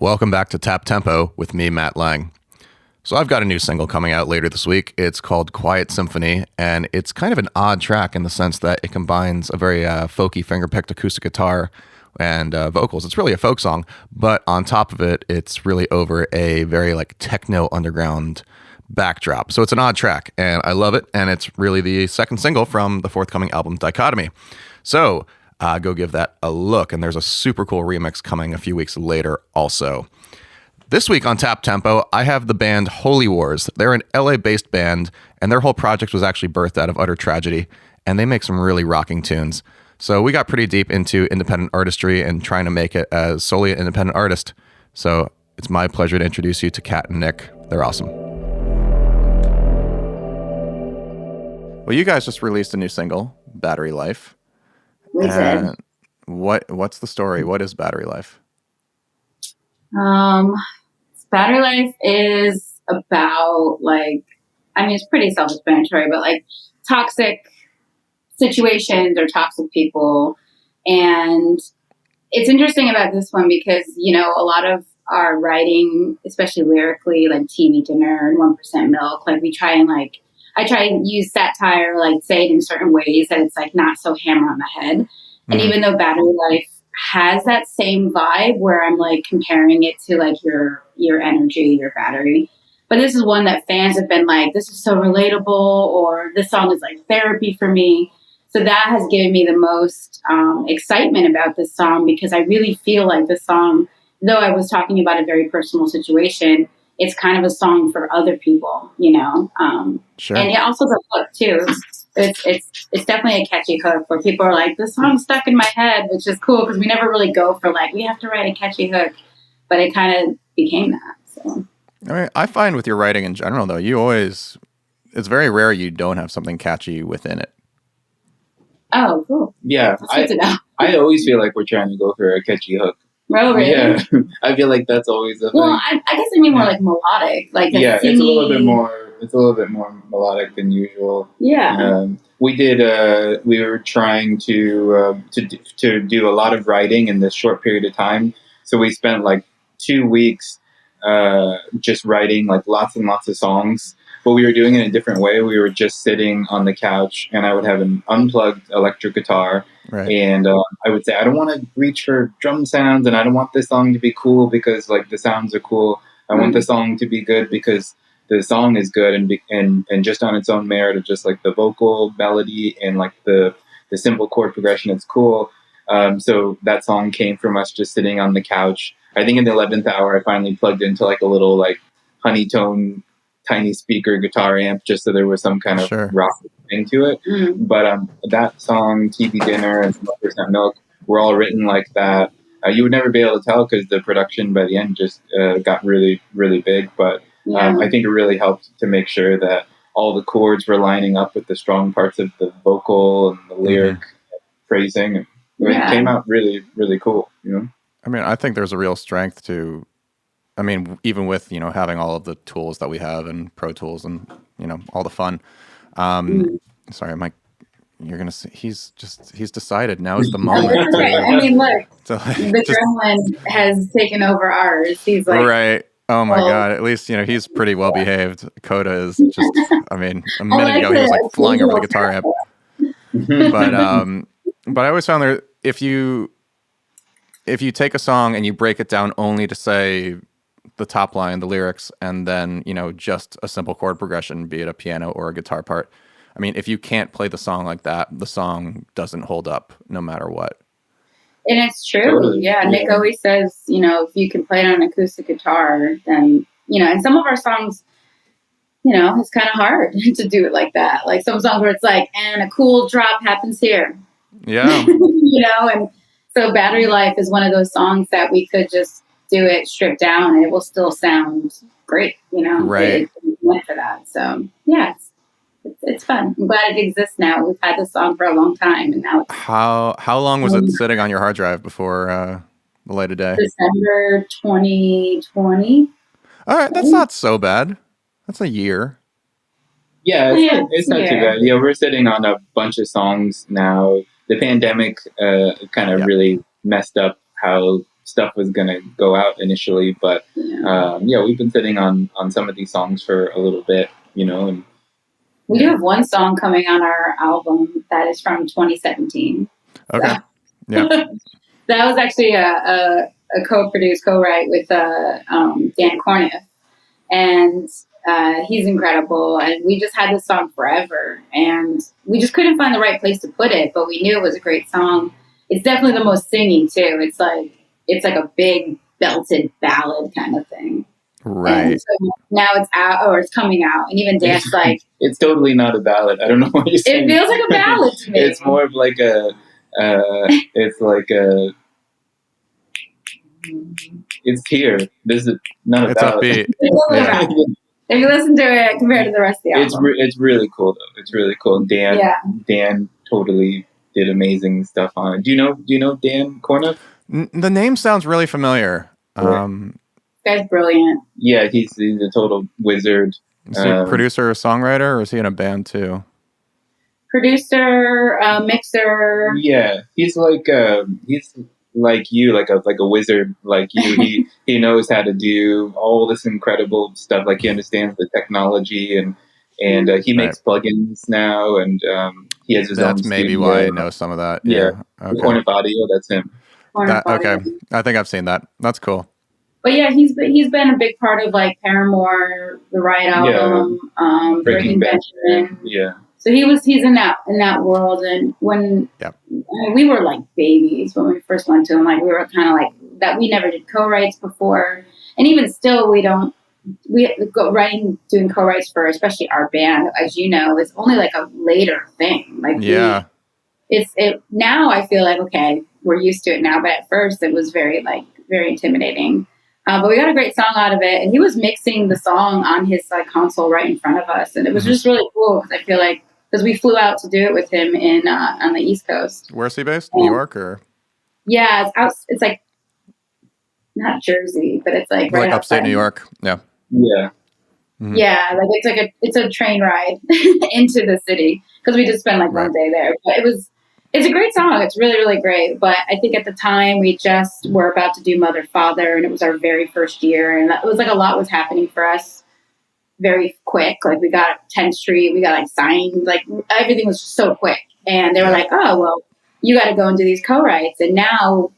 Welcome back to Tap Tempo with me, Matt Lange. So I've got a new single coming out later this week. It's called Quiet Symphony, and it's kind of an odd track in the sense that it combines a very folky finger-picked acoustic guitar and vocals. It's really a folk song, but on top of it, it's really over a very like techno underground backdrop. So it's an odd track, and I love it, and it's really the second single from the forthcoming album, Dichotomy. So go give that a look, and there's a super cool remix coming a few weeks later also. This week on Tap Tempo, I have the band Holy Wars. They're an LA-based band, and their whole project was actually birthed out of utter tragedy, and they make some really rocking tunes. So we got pretty deep into independent artistry and trying to make it as solely an independent artist. So it's my pleasure to introduce you to Kat and Nick. They're awesome. Well, you guys just released a new single, Battery Life. We did. What's the story? What is Battery Life? Battery Life is about it's pretty self-explanatory, but like toxic situations or toxic people. And it's interesting about this one because, a lot of our writing, especially lyrically, like TV Dinner and 1% Milk, I try and use satire, say it in certain ways that it's not so hammer on the head. And even though Battery Life has that same vibe where I'm comparing it to your energy, your battery. But this is one that fans have been this is so relatable, or this song is therapy for me. So that has given me the most excitement about this song, because I really feel like this song, though I was talking about a very personal situation, it's kind of a song for other people, Sure. And also the hook too. It's definitely a catchy hook where people are like, this song's stuck in my head, which is cool because we never really go for we have to write a catchy hook, but it kind of became that. So I find with your writing in general, though, it's very rare you don't have something catchy within it. Oh, cool. Yeah, I always feel like we're trying to go for a catchy hook. Oh, really? Yeah, I feel like that's always a thing. Well, I guess I mean more melodic, it's a little bit more. It's a little bit more melodic than usual. Yeah. We were trying to do a lot of writing in this short period of time, so we spent 2 weeks just writing lots and lots of songs. But we were doing it in a different way. We were just sitting on the couch, and I would have an unplugged electric guitar. Right. And I would say, I don't want to reach for drum sounds, and I don't want this song to be cool because the sounds are cool. I want the song to be good because the song is good, and just on its own merit of just the vocal melody and the simple chord progression, it's cool. So that song came from us just sitting on the couch. I think in the 11th hour, I finally plugged into a little honeytone tiny speaker guitar amp just so there was some kind of rock thing to it. But that song, TV Dinner and 1% Milk, were all written like that. You would never be able to tell because the production by the end just got really, really big. But I think it really helped to make sure that all the chords were lining up with the strong parts of the vocal and the lyric phrasing. And it came out really, really cool, I think there's a real strength to, even with, having all of the tools that we have and Pro Tools and, all the fun. Sorry, Mike, you're going to see, he's decided now is the moment. Look, the gremlin has taken over ours. He's right. Oh my God. At least, he's pretty well behaved. Coda is just, a minute ago, he was flying over the guitar amp. But I always found that if you take a song and you break it down only to say the top line, the lyrics, and then, just a simple chord progression, be it a piano or a guitar part. If you can't play the song like that, the song doesn't hold up no matter what. And it's true. Totally. Yeah. Nick always says, if you can play it on an acoustic guitar, then, and some of our songs, it's kind of hard to do it like that. Like some songs where it's and a cool drop happens here. Yeah. And so Battery Life is one of those songs that we could just do it stripped down and it will still sound great, Right. It went for that. So yeah, it's fun. I'm glad it exists now. We've had this song for a long time, and now it's how long was it sitting on your hard drive before the light of day? December 2020. All right, that's not so bad. That's a year. Yeah, it's not too bad. Yeah, we're sitting on a bunch of songs now. The pandemic kind of really messed up how stuff was gonna go out initially, but we've been sitting on some of these songs for a little bit, and we do have one song coming on our album that is from 2017. Okay. So. Yeah. That was actually a co-produced, co-write with Dan Corniff, and he's incredible. And we just had this song forever, and we just couldn't find the right place to put it, but we knew it was a great song. It's definitely the most singing too. It's like a big belted ballad kind of thing. Right. And so now it's out, or it's coming out, and even Dan's like, it's totally not a ballad. I don't know what you're saying. It feels like a ballad to me. It's more of like it's here. This is not a ballad. Upbeat. Yeah. If you listen to it compared to the rest of the album, it's really cool though. It's really cool. Dan totally did amazing stuff on it. Do you know Dan Corniff? The name sounds really familiar. This guy's brilliant. Yeah, he's a total wizard. Is he a producer or songwriter, or is he in a band too? Producer, mixer. Yeah, he's like you, like a wizard like you. He knows how to do all this incredible stuff. Like he understands the technology and he makes plugins now, and he has his own. That's maybe studio. why I know some of that. Yeah. Okay. Corniff Audio, that's him. Okay, I think I've seen that. That's cool. But yeah, he's been a big part of like Paramore, the Riot album, Breaking Benjamin. Yeah. So he's in that world, and when we were like babies when we first went to him, like we were kind of like that. We never did co-writes before, and even still, doing co-writes for especially our band, as you know, is only like a later thing. Like now I feel like okay, we're used to it now, but at first it was very intimidating. But we got a great song out of it, and he was mixing the song on his console right in front of us, and it was just really cool because I feel like because we flew out to do it with him in on the East Coast. Where's he based? New York or? Yeah, it's out. It's like not Jersey, but it's like right upstate New York. Yeah. Yeah. Mm-hmm. Yeah, like it's a train ride into the city because we just spent one day there. But it's a great song. It's really, really great. But I think at the time we just were about to do Mother, Father, and it was our very first year. And it was like a lot was happening for us very quick. Like we got 10th Street, we got signed, everything was just so quick. And they were like, oh, well, you got to go and do these co-writes. And now,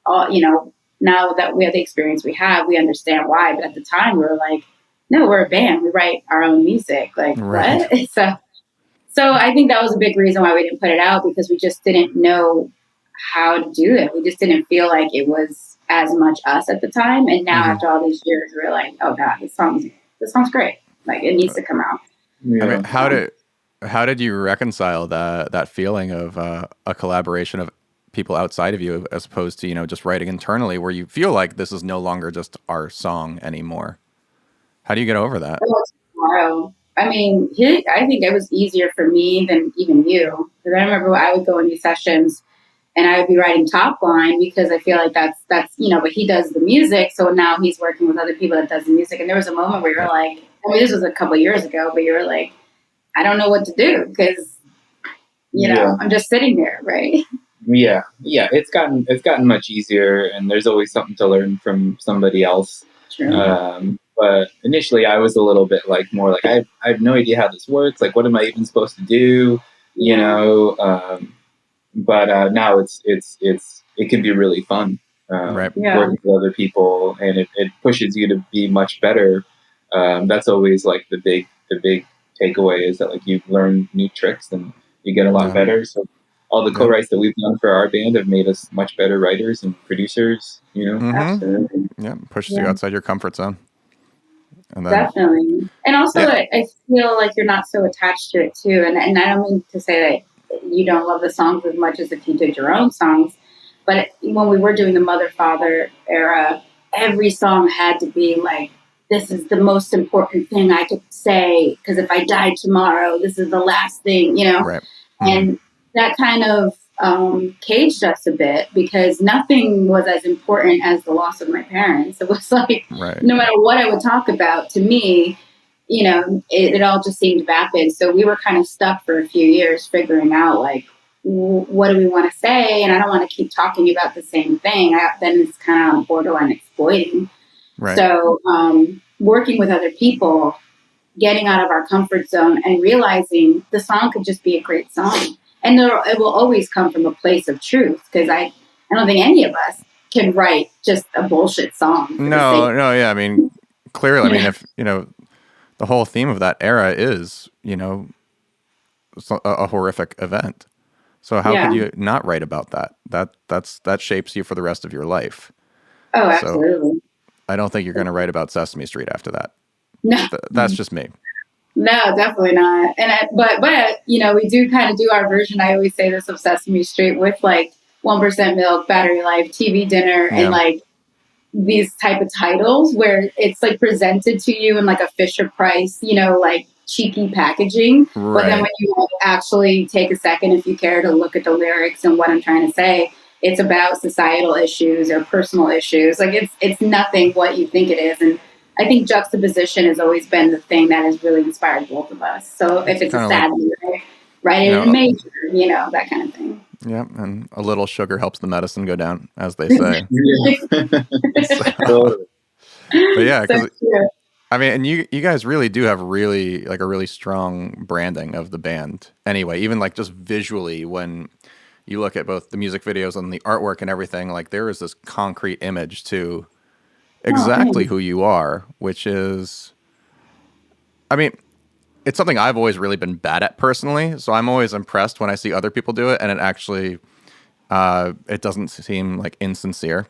now that we have the experience we have, we understand why. But at the time we were like, no, we're a band. We write our own music. What? So I think that was a big reason why we didn't put it out, because we just didn't know how to do it. We just didn't feel like it was as much us at the time. And now after all these years, we're like, oh God, this song's great. It needs to come out. Yeah. I mean, how did you reconcile that feeling of a collaboration of people outside of you as opposed to, just writing internally, where you feel like this is no longer just our song anymore? How do you get over that? Tomorrow. I mean, I think it was easier for me than even you. Because I remember I would go in these sessions and I would be writing top line because I feel like that's but he does the music. So now he's working with other people that does the music. And there was a moment where you're like, this was a couple of years ago, but you were like, I don't know what to do because, I'm just sitting there, right? Yeah. It's gotten much easier, and there's always something to learn from somebody else. True. But initially, I was a little bit more like I have no idea how this works. Like, what am I even supposed to do? But now it can be really fun. Working with other people, and it pushes you to be much better. That's always the big takeaway is that you learn new tricks and you get a lot better. So all the co-writes that we've done for our band have made us much better writers and producers. Absolutely. Yeah, pushes you outside your comfort zone. And then, definitely. And also, I feel like you're not so attached to it too. And I don't mean to say that you don't love the songs as much as if you did your own songs. But when we were doing the Mother, Father era, every song had to be this is the most important thing I could say, because if I died tomorrow, this is the last thing, Right. Mm-hmm. And that kind of caged us a bit, because nothing was as important as the loss of my parents. It was no matter what I would talk about, to me, it all just seemed vapid. So we were kind of stuck for a few years figuring out what do we want to say? And I don't want to keep talking about the same thing. Then it's kind of on borderline exploiting. Right. So working with other people, getting out of our comfort zone and realizing the song could just be a great song. And it will always come from a place of truth, because I don't think any of us can write just a bullshit song. No, yeah. I mean, clearly, I mean, if, the whole theme of that era is, a horrific event. So how could you not write about that? That shapes you for the rest of your life. Oh, absolutely. So I don't think you're going to write about Sesame Street after that. No, that's just me. No, definitely not. But we do kind of do our version. I always say this, of Sesame Street, with like 1% Milk, Battery Life, TV Dinner, and like these type of titles where it's like presented to you in like a Fisher Price, like cheeky packaging. Right. But then when you actually take a second, if you care, to look at the lyrics and what I'm trying to say, it's about societal issues or personal issues. Like it's nothing what you think it is. And I think juxtaposition has always been the thing that has really inspired both of us. So if it's a sad lyric, write it in a major, that kind of thing. Yeah, and a little sugar helps the medicine go down, as they say. But yeah, because I mean, and you guys really do have really like a really strong branding of the band. Anyway, even like just visually, when you look at both the music videos and the artwork and everything, like there is this concrete image to exactly who you are, which is, I mean, it's something I've always really been bad at personally. So I'm always impressed when I see other people do it, and it actually, it doesn't seem like insincere,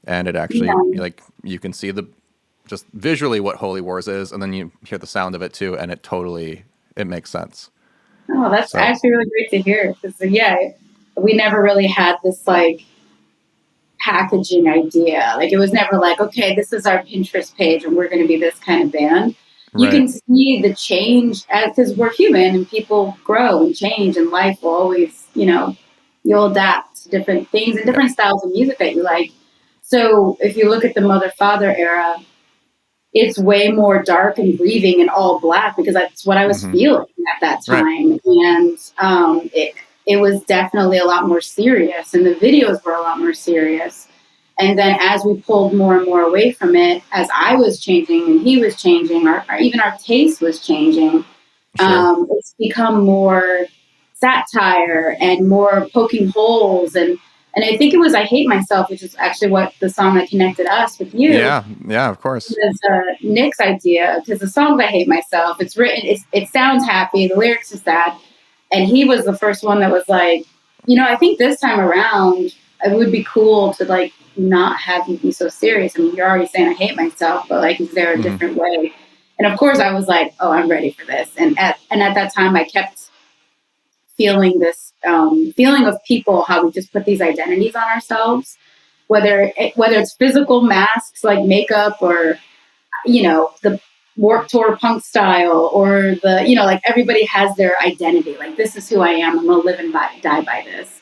and it actually like you can see just visually what Holy Wars is, and then you hear the sound of it too, and it makes sense. Oh, that's actually really great to hear, because we never really had this like packaging idea. Like it was never like, okay, this is our Pinterest page and we're going to be this kind of band. You can see the change because we're human and people grow and change, and life will always, you'll adapt to different things and different styles of music that you like. So if you look at the Mother Father era, it's way more dark and grieving and all black, because that's what I was feeling at that time. And it was definitely a lot more serious, and the videos were a lot more serious. And then as we pulled more and more away from it, as I was changing and he was changing, even our taste was changing, it's become more satire and more poking holes. And I think it was I Hate Myself, which is actually what the song that connected us with you. Yeah, of course. It was Nick's idea, because the song I Hate Myself, it's written, it sounds happy, the lyrics are sad. And he was the first one that was like, I think this time around, it would be cool to like not have you be so serious. I mean, you're already saying I hate myself, but like, is there a different way? And of course I was like, oh, I'm ready for this. And at that time I kept feeling this feeling of people, how we just put these identities on ourselves, whether it's physical masks like makeup, or, the Warped Tour punk style, or the, like everybody has their identity. Like, this is who I am. I'm going to live and die by this.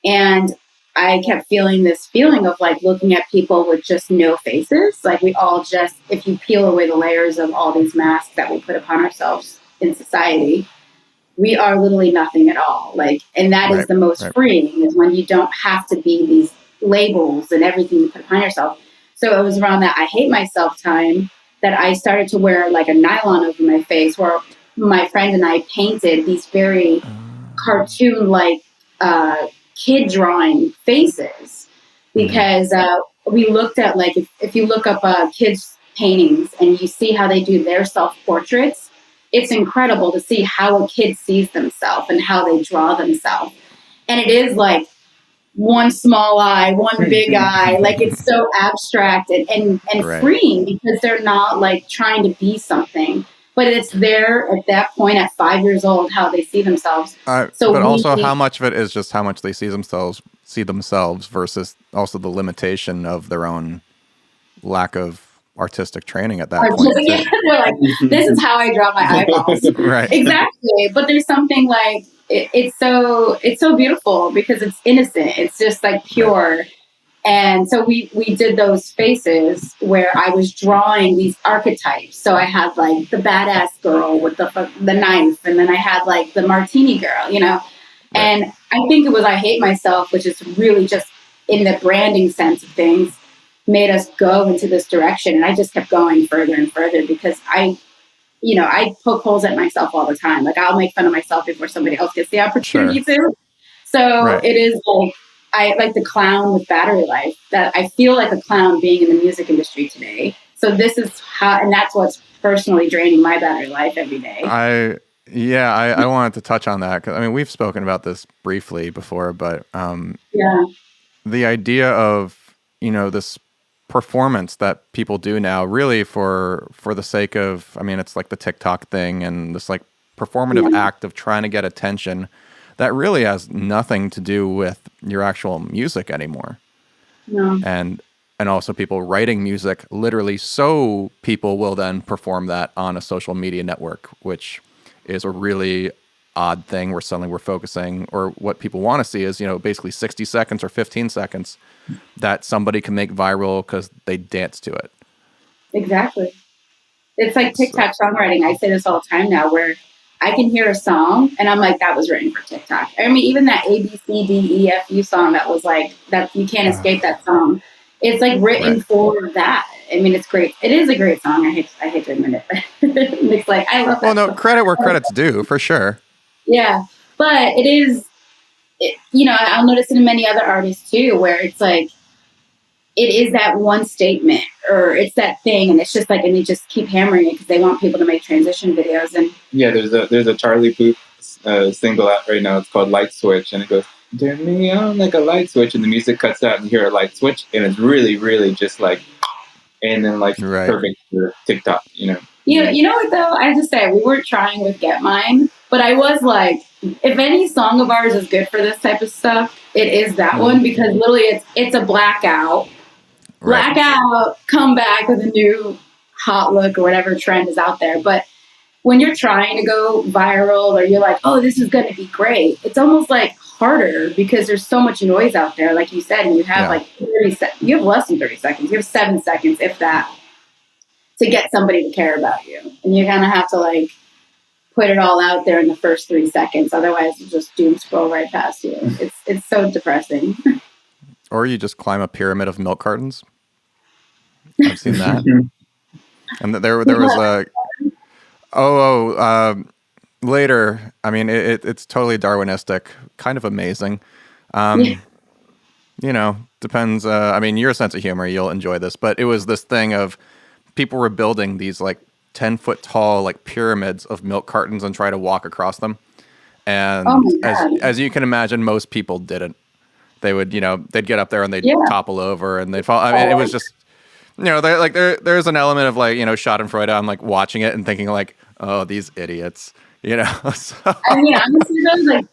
And I kept feeling this feeling of like looking at people with just no faces. Like we all just, if you peel away the layers of all these masks that we put upon ourselves in society, we are literally nothing at all. Like, and that is the most freeing, is when you don't have to be these labels and everything you put upon yourself. So it was around that I Hate Myself time that I started to wear like a nylon over my face, where my friend and I painted these very cartoon-like kid drawing faces, because we looked at, like, if you look up kids paintings and you see how they do their self-portraits, it's incredible to see how a kid sees themselves and how they draw themselves. And it is like one small eye, one big eye. Like, it's so abstract and freeing, because they're not like trying to be something, but it's there at that point at 5 years old, how they see themselves. But also how much of it is just how much they see themselves versus also the limitation of their own lack of artistic training at that point. Yeah, they're like, this is how I draw my eyeballs. Right. Exactly. But there's something like, it's so beautiful, because it's innocent. It's just like pure. Right. And so we did those faces where I was drawing these archetypes. So I had like the badass girl with the knife, and then I had like the martini girl, And I think it was I Hate Myself, which is really just in the branding sense of things, made us go into this direction. And I just kept going further and further because I poke holes at myself all the time. Like I'll make fun of myself before somebody else gets the opportunity to. So it is like, I like the clown with battery life, that I feel like a clown being in the music industry today. So this is how, and that's what's personally draining my battery life every day. I wanted to touch on that because I mean we've spoken about this briefly before, but the idea of this performance that people do now, really for the sake of, I mean, it's like the TikTok thing and this like performative act of trying to get attention that really has nothing to do with your actual music anymore. No. And also people writing music literally so people will then perform that on a social media network, which is a really odd thing where suddenly we're focusing, or what people want to see is, basically 60 seconds or 15 seconds that somebody can make viral because they dance to it. Exactly. It's like TikTok songwriting. I say this all the time now, where I can hear a song and I'm like, that was written for TikTok. I mean, even that ABCDEFU song that was like, that you can't escape that song. It's like written for that. I mean, it's great. It is a great song. I hate to admit it. It's like, I love that. Well, no, song. credit where credit's due, for sure. Yeah. But it is, I'll notice it in many other artists too, where it's like, it is that one statement or it's that thing. And it's just like, and they just keep hammering it because they want people to make transition videos. And there's a Charlie Puth single out right now. It's called Light Switch. And it goes, turn me on like a light switch. And the music cuts out and you hear a light switch. And it's really, really just like, and then like perfect for TikTok, You know what though? I have to say, we weren't trying with Get Mine, but I was like, if any song of ours is good for this type of stuff, it is that one, because literally it's a blackout, come back with a new hot look or whatever trend is out there. But when you're trying to go viral or you're like, oh, this is going to be great, it's almost like harder because there's so much noise out there, like you said, and you have like 30 seconds. You have less than 30 seconds. You have 7 seconds, if that, to get somebody to care about you. And you kind of have to like put it all out there in the first 3 seconds. Otherwise, you just doom scroll right past you. It's so depressing. Or you just climb a pyramid of milk cartons. I've seen that. And there was a later. I mean, it's totally Darwinistic, kind of amazing. Depends. I mean, your sense of humor, you'll enjoy this, but it was this thing of people were building these like 10-foot tall like pyramids of milk cartons and try to walk across them. And as you can imagine, most people didn't. They would, they'd get up there and they'd topple over and they'd fall. I mean, it was just, there's an element of like, Schadenfreude. I'm like watching it and thinking like, oh, these idiots, So. I mean, honestly though, like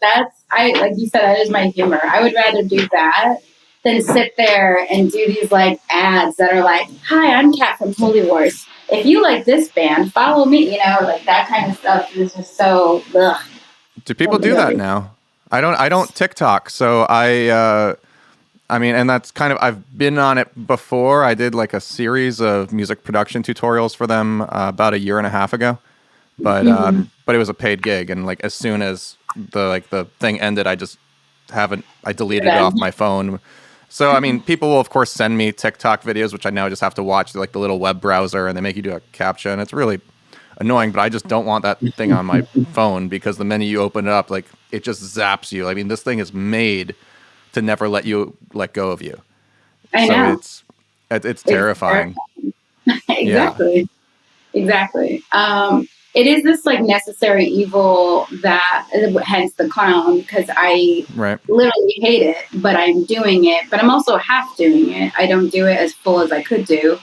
like you said, that is my humor. I would rather do that than sit there and do these like ads that are like, hi, I'm Kat from Holy Wars. If you like this band, follow me, like that kind of stuff is just so, ugh. Do people do that now? I don't TikTok. So I mean, and that's kind of, I've been on it before. I did like a series of music production tutorials for them about 1.5 years ago, but it was a paid gig. And like, as soon as the thing ended, I deleted it off my phone. So, I mean, people will, of course, send me TikTok videos, which I now just have to watch like the little web browser, and they make you do a CAPTCHA, and it's really annoying, but I just don't want that thing on my phone because the minute you open it up, like, it just zaps you. I mean, this thing is made to never let go of you. I know. It's terrifying. Exactly. It is this like necessary evil that, hence the clown, because I literally hate it, but I'm doing it, but I'm also half doing it. I don't do it as full as I could do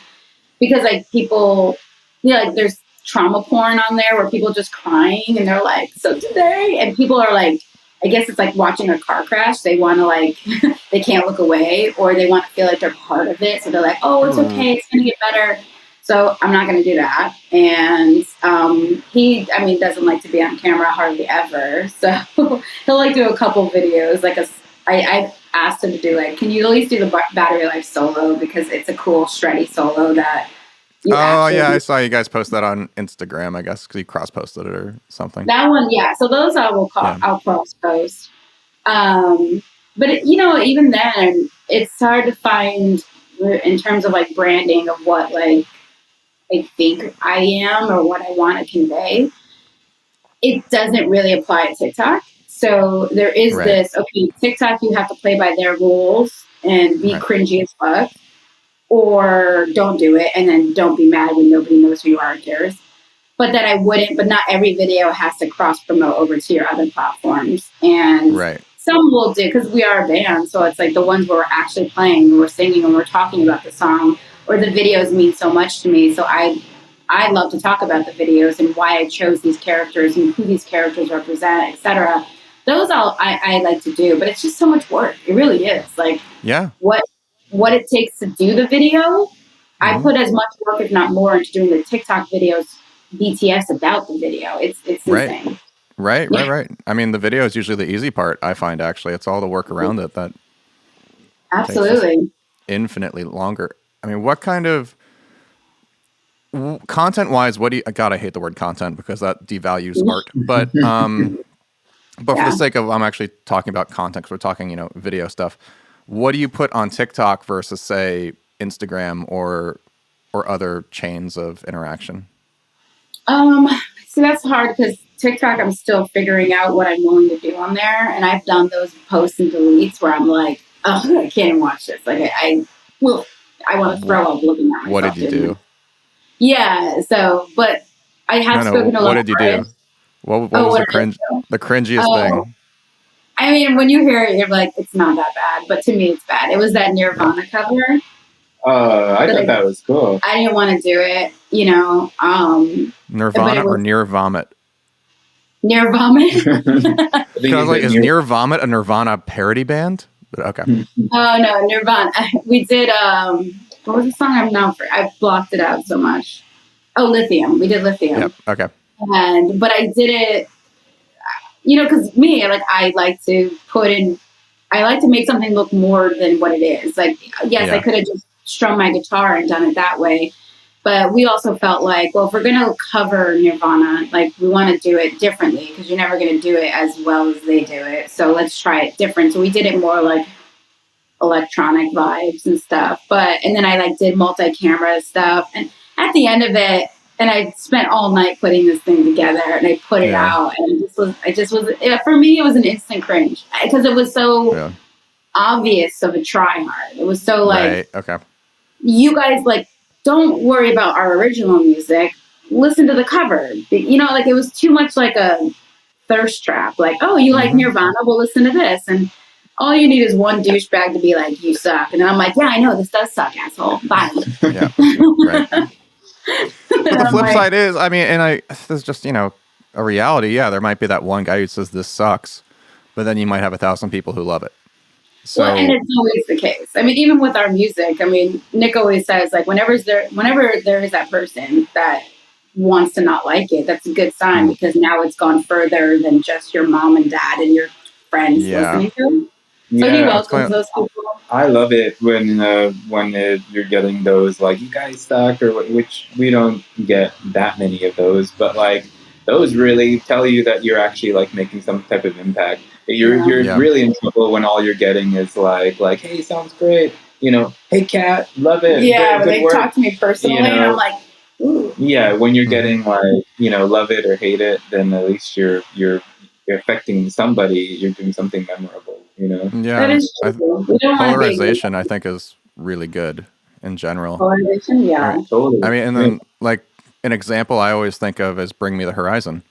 because like people, like there's trauma porn on there where people just crying and they're like, so today, and people are like, I guess it's like watching a car crash. They want to like, they can't look away, or they want to feel like they're part of it. So they're like, oh, it's okay. It's going to get better. So I'm not going to do that. And he doesn't like to be on camera hardly ever. So he'll like do a couple videos. Like I asked him to do like, can you at least do the battery life solo? Because it's a cool shreddy solo that I saw you guys post that on Instagram, I guess, because you cross-posted it or something. That one, yeah. So those I'll cross-post. But even then, it's hard to find in terms of like branding of what like I think I am or what I want to convey. It doesn't really apply to TikTok. So there is Right. this, okay, TikTok, you have to play by their rules and be Right. cringy as fuck, or don't do it and then don't be mad when nobody knows who you are or cares. But that I wouldn't, but not every video has to cross promote over to your other platforms. And Right. some will do, because we are a band. So it's like the ones where we're actually playing, and we're singing, and we're talking about the song, or the videos mean so much to me. So I love to talk about the videos and why I chose these characters and who these characters represent, etc. Those I like to do, but it's just so much work. It really is. Like Yeah. what it takes to do the video. I put as much work, if not more, into doing the TikTok videos, BTS about the video. It's Right. insane. Right. Yeah. Right. I mean, the video is usually the easy part. I find actually, it's all the work around it that Absolutely. infinitely longer. I mean, what kind of content wise, what do you, God, I hate the word content because that devalues art, but for the sake of, I'm actually talking about content because we're talking, video stuff. What do you put on TikTok versus say Instagram or other chains of interaction? See, that's hard because TikTok, I'm still figuring out what I'm willing to do on there. And I've done those posts and deletes where I'm like, oh, I can't watch this. Like I want to throw up looking at myself. What did you do? Yeah. So, but I have spoken to a lot. What did you do? What was the cringiest thing? I mean, when you hear it, you're like, it's not that bad. But to me, it's bad. It was that Nirvana cover. I thought that was cool. I didn't want to do it, Nirvana or near vomit? Near vomit. I was like, is Near Vomit a Nirvana parody band? But okay. Oh no, Nirvana. We did. What was the song? I blocked it out so much. Oh, Lithium. We did Lithium. Yep. Okay. But I did it, because me, I like to make something look more than what it is. Like, yes, I could have just strummed my guitar and done it that way. But we also felt like, well, if we're going to cover Nirvana, like we want to do it differently because you're never going to do it as well as they do it. So let's try it different. So we did it more like electronic vibes and stuff. And then I did multi-camera stuff. And at the end of it, and I spent all night putting this thing together, and I put it out, and for me, it was an instant cringe because it was so obvious of a try hard. It was so like, okay, you guys don't worry about our original music. Listen to the cover. It was too much like a thirst trap. Like, oh, you like Nirvana? Well, listen to this. And all you need is one douchebag to be like, you suck. And then I'm like, yeah, I know this does suck, asshole. Bye. Yeah, right. But the flip side is, I mean, this is just, a reality. Yeah, there might be that one guy who says this sucks, but then you might have 1,000 people who love it. So, and it's always the case. I mean, even with our music, I mean, Nick always says, whenever there is that person that wants to not like it, that's a good sign because now it's gone further than just your mom and dad and your friends listening to it. So he welcomes those people. I love it when you're getting those you guys suck which we don't get that many of those, but those really tell you that you're actually making some type of impact. You're really in trouble when all you're getting is hey, sounds great. Hey Kat, love it. Yeah, but they talk to me personally, and I'm like, ooh. Yeah, when you're getting love it or hate it, then at least you're affecting somebody. You're doing something memorable. Yeah, that is true. Polarization, I think, is really good in general. Polarization, yeah, right. Totally. I mean, and then an example I always think of is Bring Me the Horizon,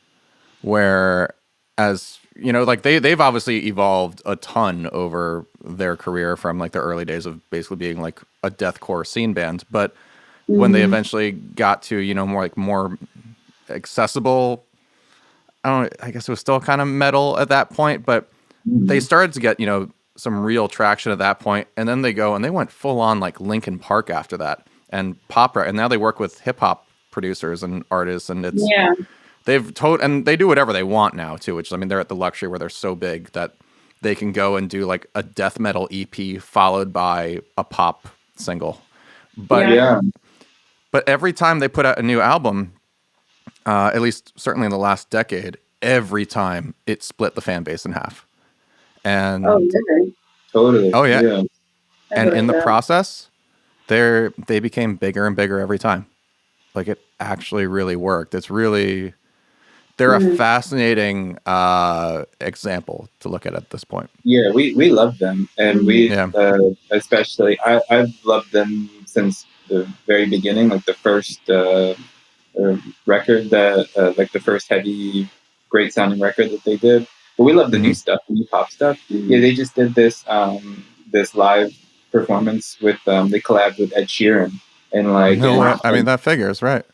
where as they've obviously evolved a ton over their career from their early days of basically being a deathcore scene band, but when they eventually got to more accessible, I guess it was still kind of metal at that point, but they started to get some real traction at that point, and then they went full on Linkin Park after that and pop rock, and now they work with hip hop producers and artists, and it's and they do whatever they want now too, which they're at the luxury where they're so big that they can go and do a death metal EP followed by a pop single. But but every time they put out a new album, at least certainly in the last decade, every time it split the fan base in half. Oh, And really? Totally. oh yeah, Yeah. I and in believe the that. process, they became bigger and bigger every time. Like it actually really worked. They're a Mm. fascinating example to look at this point. Yeah, we love them, and we Yeah. especially I've loved them since the very beginning, like the first record that like the first heavy, great sounding record that they did. But we love the new Hmm. stuff, the new pop stuff. Mm. Yeah, they just did this live performance with they collabed with Ed Sheeran, and like No way. and, I mean, and that figures, right?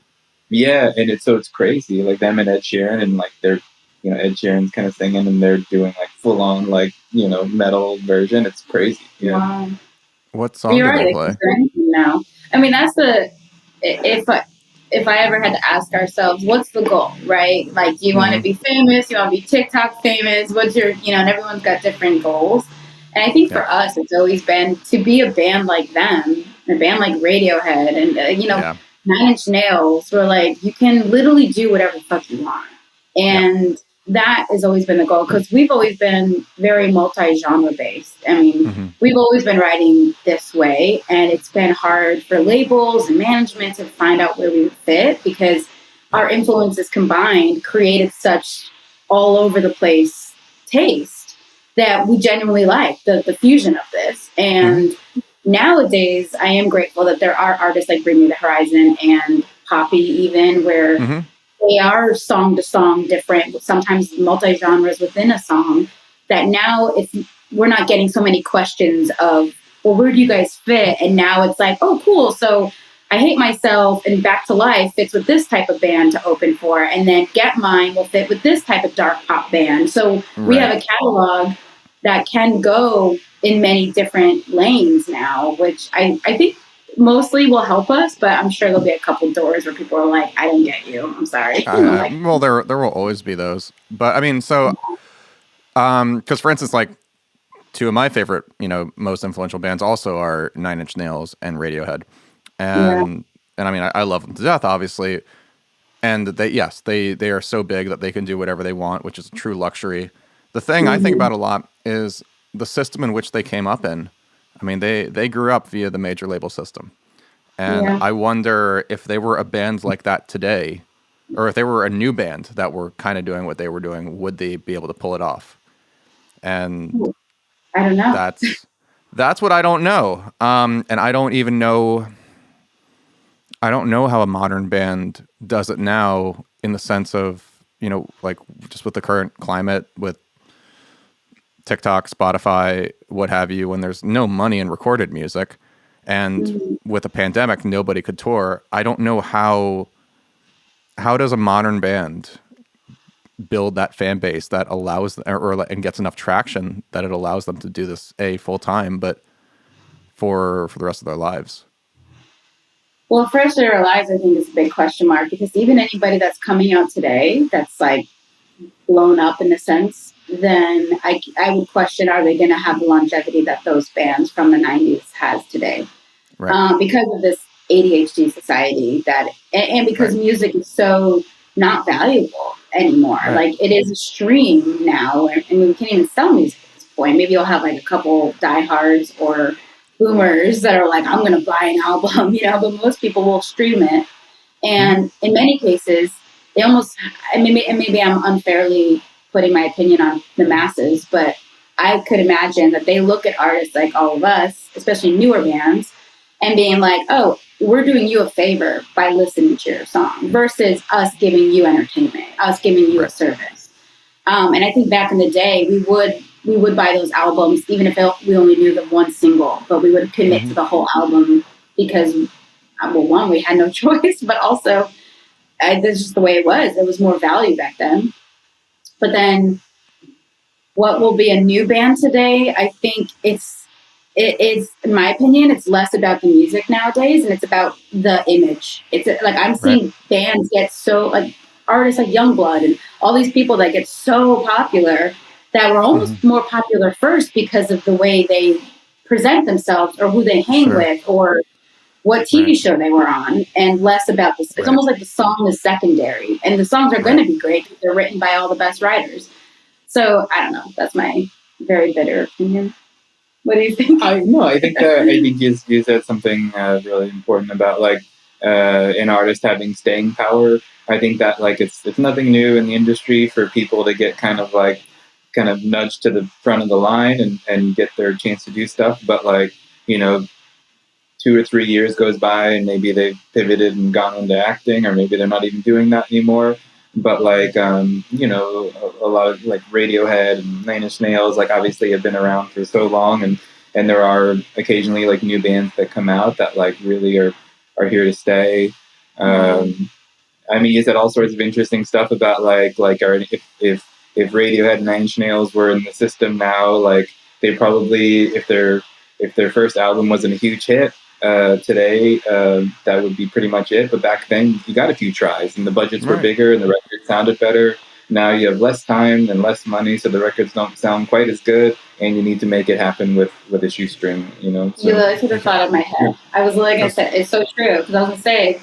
yeah, and it's crazy, like them and Ed Sheeran, and like they're Ed Sheeran's kind of singing, and they're doing like full on like metal version. It's crazy. Yeah. Wow. What But song you're did they right. It can play? do anything now. I mean, that's if I ever had to ask ourselves, what's the goal, right? Like, do you want to Hmm. be famous? You want to be TikTok famous? What's your, and everyone's got different goals. And I think Yeah. for us, it's always been to be a band like them, a band like Radiohead, and Yeah. Nine Inch Nails, where like you can literally do whatever the fuck you want, Yeah. and that has always been the goal because we've always been very multi-genre based. I mean, Hmm. we've always been writing this way, and it's been hard for labels and management to find out where we fit because our influences combined created such all over the place taste that we genuinely like the fusion of this. Hmm. And nowadays, I am grateful that there are artists like Bring Me the Horizon and Poppy, even where Hmm. they are song to song different, sometimes multi genres within a song. That now it's we're not getting so many questions of, well, where do you guys fit? And now it's like, oh, cool. So I Hate Myself and Back to Life fits with this type of band to open for, and then Get Mine will fit with this type of dark pop band. So we Right. have a catalog that can go in many different lanes now, which I think mostly will help us, but I'm sure there'll be a couple doors where people are like, I don't get you. I'm sorry. Like, Well, there will always be those, but I mean, so because for instance, like two of my favorite, most influential bands also are Nine Inch Nails and Radiohead, yeah. and I mean, I love them to death, obviously, and they are so big that they can do whatever they want, which is a true luxury. The thing I think Mm-hmm. about a lot is the system in which they came up in. I mean, they grew up via the major label system. And Yeah. I wonder if they were a band like that today, or if they were a new band that were kind of doing what they were doing, would they be able to pull it off? And I don't know. that's what I don't know. And I don't even know. I don't know how a modern band does it now, in the sense of like just with the current climate with TikTok, Spotify, what have you, when there's no money in recorded music, and Mhm. with a pandemic, nobody could tour. I don't know how does a modern band build that fan base that allows and gets enough traction that it allows them to do this full time, but for the rest of their lives. Well, first of their lives, I think is a big question mark because even anybody that's coming out today that's like blown up in a sense, then I would question, are they going to have the longevity that those bands from the 90s has today? Right. Because of this ADHD society and because Right. music is so not valuable anymore. Right. Like it is a stream now, and we can't even sell music at this point. Maybe you'll have like a couple diehards or boomers that are like, I'm going to buy an album, but most people will stream it. And in many cases, they almost, and maybe I'm unfairly putting my opinion on the masses, but I could imagine that they look at artists like all of us, especially newer bands, and being like, oh, we're doing you a favor by listening to your song versus us giving you entertainment, us giving you a Right. service. And I think back in the day, we would buy those albums even if we only knew the one single, but we would commit to the whole album because, well, one, we had no choice, but also that's just the way it was. There was more value back then. But then, what will be a new band today? I think it is, in my opinion, it's less about the music nowadays, and it's about the image. It's like I'm Right. seeing bands get so like artists like Youngblood and all these people that get so popular that were almost more popular first because of the way they present themselves or who they hang Sure. with or what TV Right. show they were on, and less about this. It's Right. almost like the song is secondary, and the songs are going Right. to be great because they're written by all the best writers. So I don't know. That's my very bitter opinion. What do you think? I think you said something really important about like an artist having staying power. I think that like it's nothing new in the industry for people to get kind of nudged to the front of the line and get their chance to do stuff. But like, you know, 2 or 3 years goes by and maybe they've pivoted and gone into acting, or maybe they're not even doing that anymore. But like, you know, a lot of like Radiohead and Nine Inch Nails, like obviously have been around for so long, and there are occasionally like new bands that come out that like really are here to stay. I mean, you said all sorts of interesting stuff about if Radiohead and Nine Inch Nails were in the system now, like they probably if their first album wasn't a huge hit today, that would be pretty much it. But back then, you got a few tries, and the budgets were bigger, and the records sounded better. Now you have less time and less money, so the records don't sound quite as good, and you need to make it happen with a shoestring. You know, so. You literally put a thought in my head. I was like, I said, it's so true, because I was gonna say,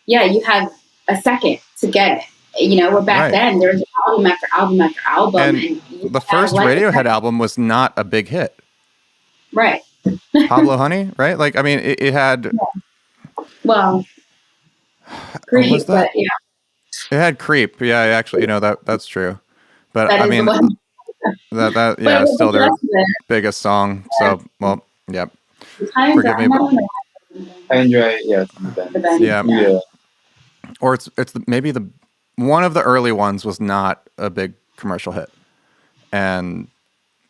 yeah, you have a second to get it. You know, where back then there was album after album after album, and the first Radiohead album was not a big hit. Right. Pablo Honey, right? Like, I mean, it had. Yeah. Well, Creep, but yeah. It had Creep. Yeah, actually, you know, that's true. But I mean, that yeah, it's still their biggest song. So, well, yeah. Forgive me. I enjoy it. Yeah, the band. Yeah. Or it's maybe one of the early ones was not a big commercial hit, and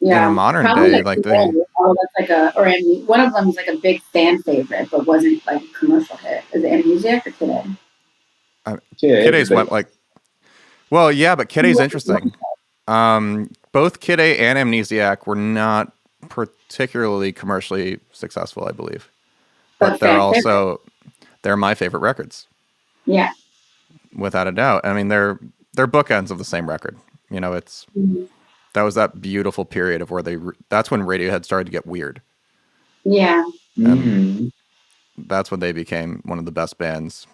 in a modern day, like one of them is like a big fan favorite, but wasn't like a commercial hit. Is it Amnesiac or Kid A? Kid A's went like, well, yeah, but Kid A's interesting. Both Kid A and Amnesiac were not particularly commercially successful, I believe, but they're my favorite records. Yeah, without a doubt. I mean, they're bookends of the same record. You know, it's that was that beautiful period of where that's when Radiohead started to get weird. Yeah, that's when they became one of the best bands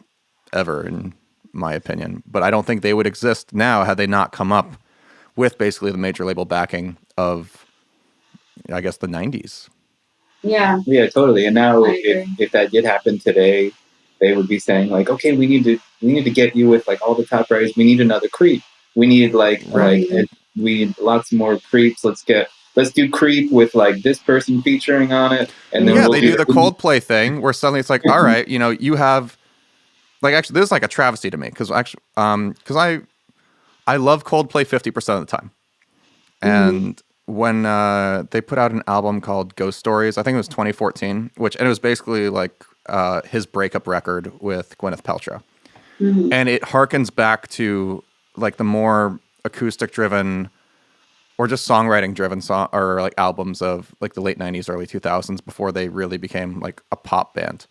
ever, in my opinion. But I don't think they would exist now had they not come up with basically the major label backing of, I guess, the 90s. Yeah, totally. And now, if that did happen today, they would be saying like, okay, we need to get you with like all the top writers. We need another Creep. We need we need lots more Creeps. Let's do Creep with like this person featuring on it. And then they do the Coldplay thing where suddenly it's like, all right, you know, you have like, actually, this is like a travesty to me because actually, because I love Coldplay 50% of the time, and when they put out an album called Ghost Stories, I think it was 2014, and it was basically like his breakup record with Gwyneth Paltrow. And it harkens back to like the more acoustic driven or just songwriting driven or like albums of like the late 90s, early 2000s before they really became like a pop band.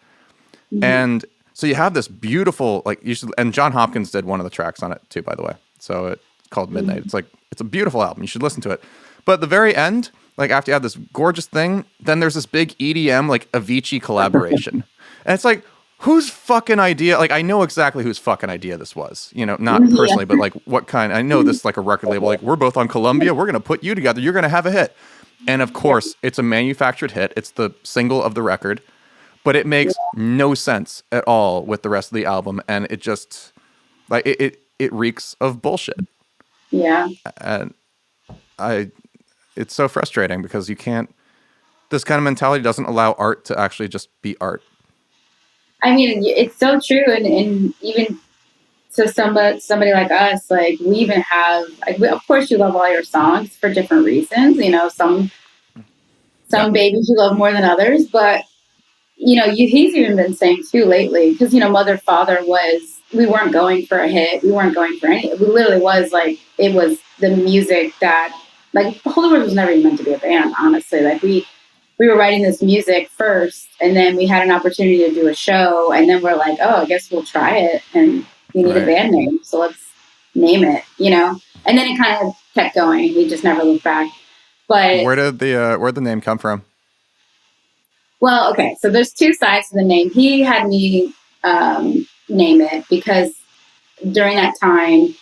And so you have this beautiful, like and John Hopkins did one of the tracks on it too, by the way. So it's called Midnight. It's a beautiful album. You should listen to it. But at the very end, like after you have this gorgeous thing, then there's this big EDM, like Avicii collaboration. And it's like, whose fucking idea? Like, I know exactly whose fucking idea this was. You know, not personally, but like what kind. I know this is like a record label. Like, we're both on Columbia. We're going to put you together. You're going to have a hit. And of course, it's a manufactured hit. It's the single of the record. But it makes no sense at all with the rest of the album. And it just, like, it reeks of bullshit. Yeah. And it's so frustrating because this kind of mentality doesn't allow art to actually just be art. I mean, it's so true, and even to somebody like us, like we even have, like, of course, you love all your songs for different reasons. You know, some babies you love more than others, but you know, he's even been saying too lately, because you know, Mother Father we weren't going for a hit, we weren't going for any. We literally was like, it was the music that, like, Holy Word was never even meant to be a band, honestly. Like we were writing this music first, and then we had an opportunity to do a show, and then we're like, oh, I guess we'll try it, and we need a band name, so let's name it, you know? And then it kind of kept going. We just never looked back. But where'd the name come from? Well, okay, so there's two sides to the name. He had me name it because during that time,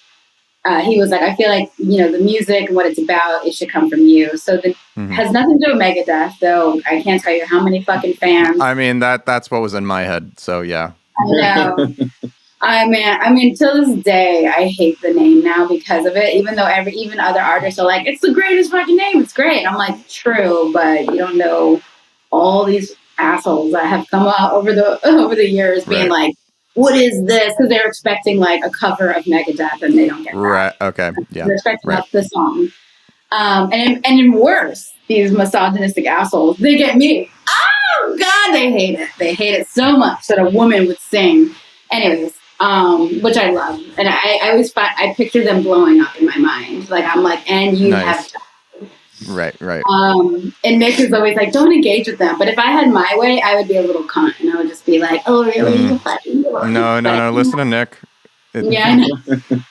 he was like, I feel like, the music and what it's about, it should come from you. So that has nothing to do with Megadeth, though. I can't tell you how many fucking fans. I mean, that's what was in my head. So yeah. I know. I mean, till this day, I hate the name now because of it. Even though even other artists are like, it's the greatest fucking name. It's great. I'm like, true, but you don't know all these assholes that have come out over the years being like, what is this? Because they're expecting like a cover of Megadeth, and they don't get that. Right. Okay. Yeah. They're expecting the song. And worse, these misogynistic assholes, they get me. Oh God, they hate it. They hate it so much that a woman would sing. Anyways, which I love, and I always I picture them blowing up in my mind. Like I'm like, and you have. Right. And Nick is always like, don't engage with them. But if I had my way, I would be a little cunt, and I would just be like, oh really? No. Listen to Nick. Yeah,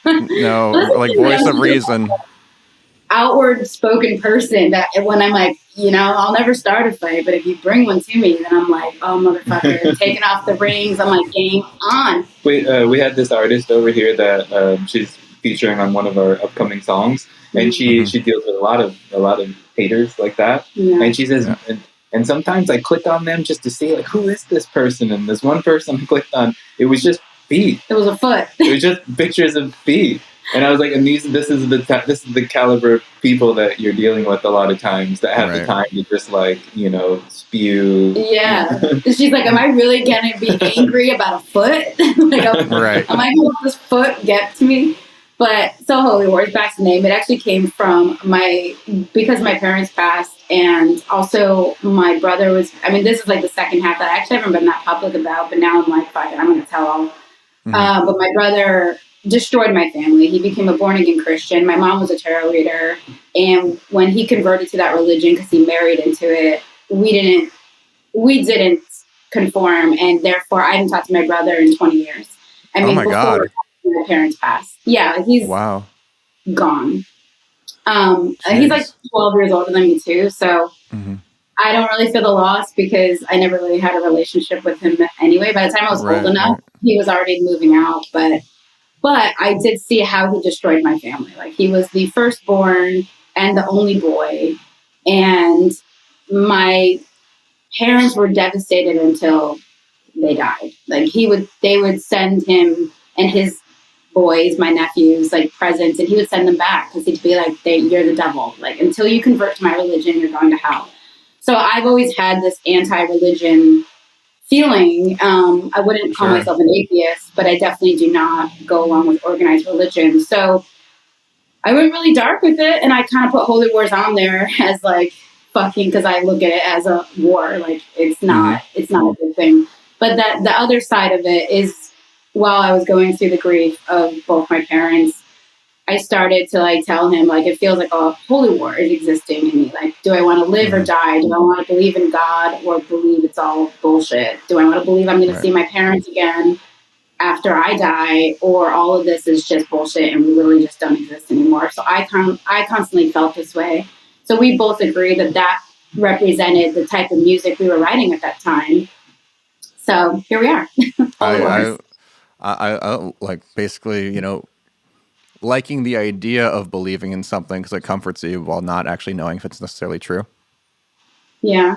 I know. No, like voice of reason. Outward spoken person that when I'm like, I'll never start a fight, but if you bring one to me, then I'm like, oh motherfucker, taking off the rings. I'm like, game on. We had this artist over here that she's featuring on one of our upcoming songs, and she deals with a lot of haters like that. Yeah. And she says, and sometimes I click on them just to see like, who is this person? And this one person I clicked on, it was just feet. It was a foot. It was just pictures of feet. And I was like, and this is the caliber of people that you're dealing with a lot of times that have the time to just like, spew. Yeah. She's like, am I really going to be angry about a foot? Like, am I going to let this foot get to me? But so Holy Wars, back to the name, it actually came from because my parents passed, and also my brother was, this is like the second half that I actually haven't been that public about, but now I'm like, fuck it, I'm going to tell all. But my brother destroyed my family. He became a born-again Christian. My mom was a tarot reader. And when he converted to that religion, because he married into it, we didn't conform. And therefore, I haven't talked to my brother in 20 years. Oh my God. My parents passed. Yeah, he's gone. He's like 12 years older than me, too. So I don't really feel the loss because I never really had a relationship with him anyway. By the time I was old enough, he was already moving out. But I did see how he destroyed my family. Like, he was the firstborn and the only boy. And my parents were devastated until they died. Like, they would send him and his boys, my nephews, like presents, and he would send them back because he'd be like, you're the devil. Like, until you convert to my religion, you're going to hell. So I've always had this anti-religion feeling. I wouldn't call myself an atheist, but I definitely do not go along with organized religion. So I went really dark with it, and I kind of put Holy Wars on there as like fucking, because I look at it as a war. Like, it's not a good thing. But the other side of it is, while I was going through the grief of both my parents, I started to like tell him, like, it feels like a holy war is existing in me. Like, do I want to live or die? Do I want to believe in God or believe it's all bullshit? Do I want to believe I'm going to see my parents again after I die, or all of this is just bullshit and we literally just don't exist anymore? So I constantly felt this way. So we both agreed that represented the type of music we were writing at that time. So here we are. I like basically, liking the idea of believing in something because it comforts you while not actually knowing if it's necessarily true. Yeah,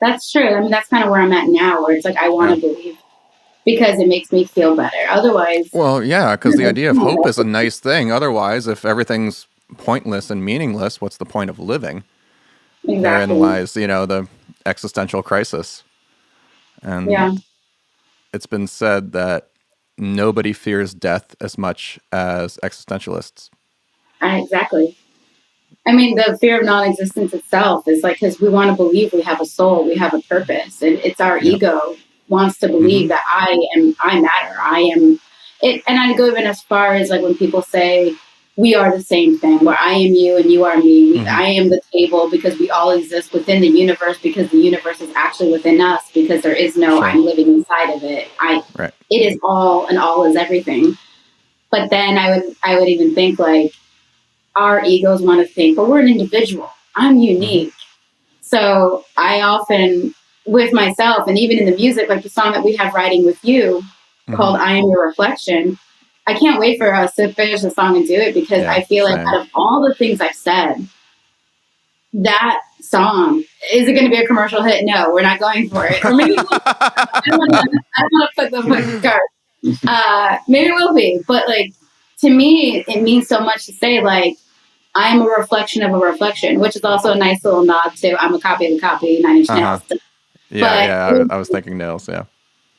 that's true. That's kind of where I'm at now, where it's like, I want to believe because it makes me feel better. Otherwise. Well, yeah, because the idea of hope is a nice thing. Otherwise, if everything's pointless and meaningless, what's the point of living? Exactly. Therein lies, the existential crisis. And it's been said that nobody fears death as much as existentialists. Exactly. The fear of non-existence itself is like, because we want to believe we have a soul, we have a purpose, and it's our ego wants to believe that I matter, I am it. And I go even as far as like when people say we are the same thing, where I am you and you are me. I am the table because we all exist within the universe, because the universe is actually within us, because there is no I'm living inside of it. It is all, and all is everything. But then I would even think like our egos want to think, but we're an individual. I'm unique. So I often, with myself, and even in the music, like the song that we have writing with you called I Am Your Reflection, I can't wait for us to finish the song and do it, because Yeah, I feel like same. out of all the things I've said, that song, is it going to be a commercial hit? No, we're not going for it. Or maybe I don't want to put the fucking card. Maybe it will be, but like, to me, it means so much to say like, I am a reflection of a reflection, which is also a nice little nod to I'm a copy of a copy, Nine Inch Nails. Yeah, I was thinking Nails. Yeah.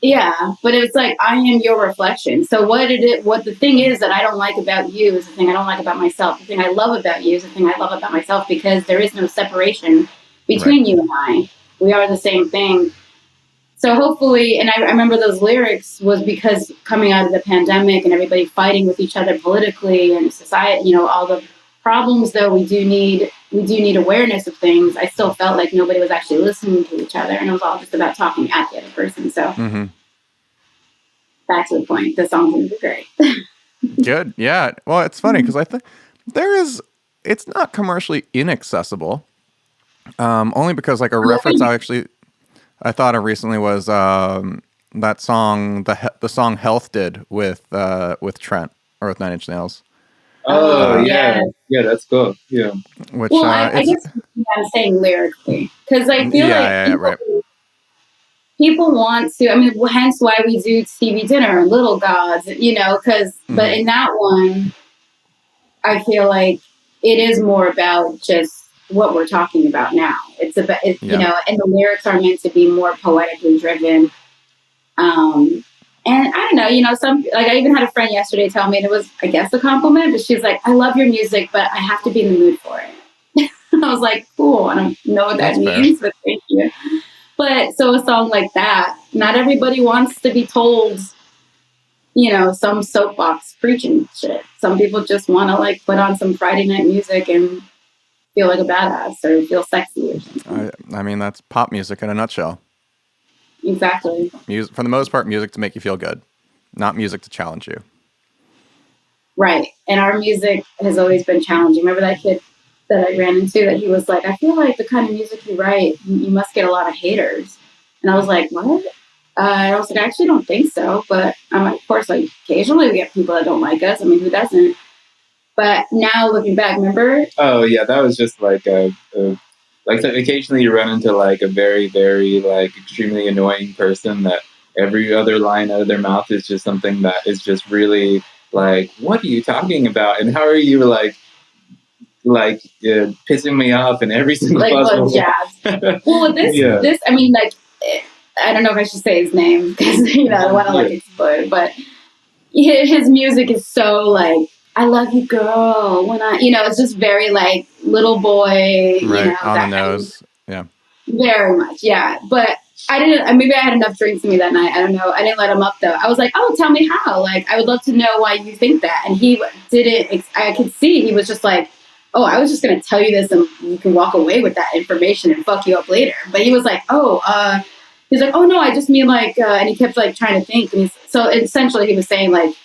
Yeah, but it's like, I am your reflection. So what the thing is that I don't like about you is the thing I don't like about myself. The thing I love about you is the thing I love about myself, because there is no separation between you and I. We are the same thing. So hopefully, and I remember those lyrics was because coming out of the pandemic and everybody fighting with each other politically and society, you know, all the problems, though we do need awareness of things. I still felt like nobody was actually listening to each other, and it was all just about talking at the other person. So back to the point, the song's gonna be great. Good. Yeah. Well, it's funny because I think it's not commercially inaccessible. Only because like a reference I thought of recently was that song, the song Health did with Trent, or with Nine Inch Nails. Oh, yeah, that's cool. Yeah. Which, well, I guess I'm saying lyrically, because I feel people want to. I mean, hence why we do TV dinner and Little Gods, you know. Because, but in that one, I feel like it is more about just what we're talking about now. It's about, you know, and the lyrics are meant to be more poetically driven. And I don't know, you know, I even had a friend yesterday tell me, and it was, I guess, a compliment, but she's like, I love your music, but I have to be in the mood for it. I was like, cool. I don't know what that means, but thank you. But so a song like that, not everybody wants to be told, you know, some soapbox preaching shit. Some people just want to like put on some Friday night music and feel like a badass or feel sexy or something. I mean, that's pop music in a nutshell. Exactly. Music, for the most part, music to make you feel good, not music to challenge you. Right. And our music has always been challenging. Remember that kid that I ran into that he was like, I feel like the kind of music you write, you must get a lot of haters. And I was like, what? I was like, I actually don't think so. But of course, like occasionally we get people that don't like us. I mean, who doesn't? But now looking back, remember? Oh, yeah, that was just like like occasionally you run into like a very, very like extremely annoying person that every other line out of their mouth is just something that is just really like, what are you talking about? And how are you like pissing me off in every single possible way. Well, this, I mean, like, I don't know if I should say his name because, you know, I want to like explode, but his music is so like, I love you, girl. When I, you know, it's just very like little boy, you know, on the nose. Yeah. Very much. Yeah. But I didn't, maybe I had enough drinks in me that night. I don't know. I didn't let him up though. I was like, oh, tell me how. Like, I would love to know why you think that. And he didn't, I could see he was just like, oh, I was just going to tell you this and you can walk away with that information and fuck you up later. But he was like, he's like, oh no, I just mean like, and he kept like trying to think. And so essentially he was saying like,